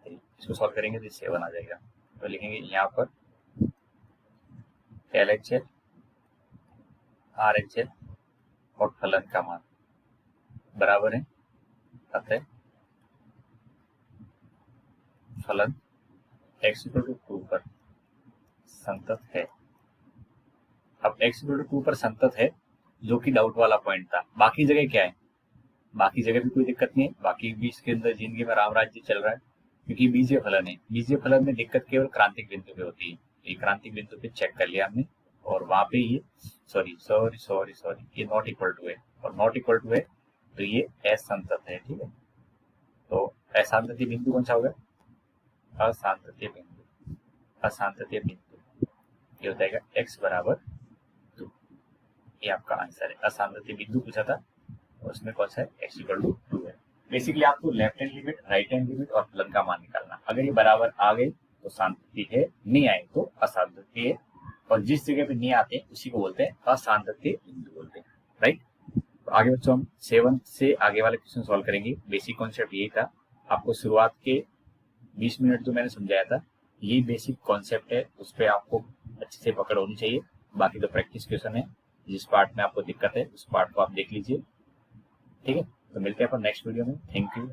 [SPEAKER 1] इसको सॉल्व करेंगे तो 7 आ जाएगा। तो लिखेंगे यहाँ पर LHS RHS और फलन का मान बराबर है, अतः फलन x इक्वल टू 2 पर संतत है। अब x इक्वल टू 2 पर संतत है, जो कि डाउट वाला पॉइंट था। बाकी जगह क्या है, बाकी जगह भी कोई दिक्कत नहीं है, बाकी भी इसके अंदर जिंदगी में राम राज्य चल रहा है, क्योंकि बीजीय फलन है। बीजीय फलन में दिक्कत केवल क्रांतिक बिंदु पे होती है। ये क्रांतिक बिंदु पे चेक कर लिया हमने, और वहां पे ये सॉरी ये नॉट इक्वल टू है, और नॉट इक्वल टू है तो ये असंतत है, ठीक है। तो असांतत्य बिंदु कौन सा होगा, असांतत्य बिंदु। असांतत्य बिंदु ये हो जाएगा x बराबर 2, ये आपका आंसर है। असांतत्य बिंदु पूछा था, और उसमें कौन सा है, x इक्वल टू 2 है। बेसिकली आपको left hand limit, right hand limit और फलन का मान निकालना। अगर ये बराबर आ गए तो सांतत्य है, नहीं आए तो असांतत्य है, और जिस जगह पे नहीं आते उसी को बोलते हैं असांतत्य बिंदु बोलते हैं, राइट। तो आगे बच्चों हम 7 से आगे वाले क्वेश्चन सॉल्व करेंगे। बेसिक कॉन्सेप्ट यही था, आपको शुरुआत के 20 मिनट जो मैंने समझाया था, ये बेसिक कॉन्सेप्ट है, उस पर आपको अच्छे से पकड़ होनी चाहिए। बाकी तो प्रैक्टिस क्वेश्चन है, जिस पार्ट में आपको दिक्कत है उस पार्ट को आप देख लीजिए, ठीक है। तो मिलते हैं अपन नेक्स्ट वीडियो में। Thank you.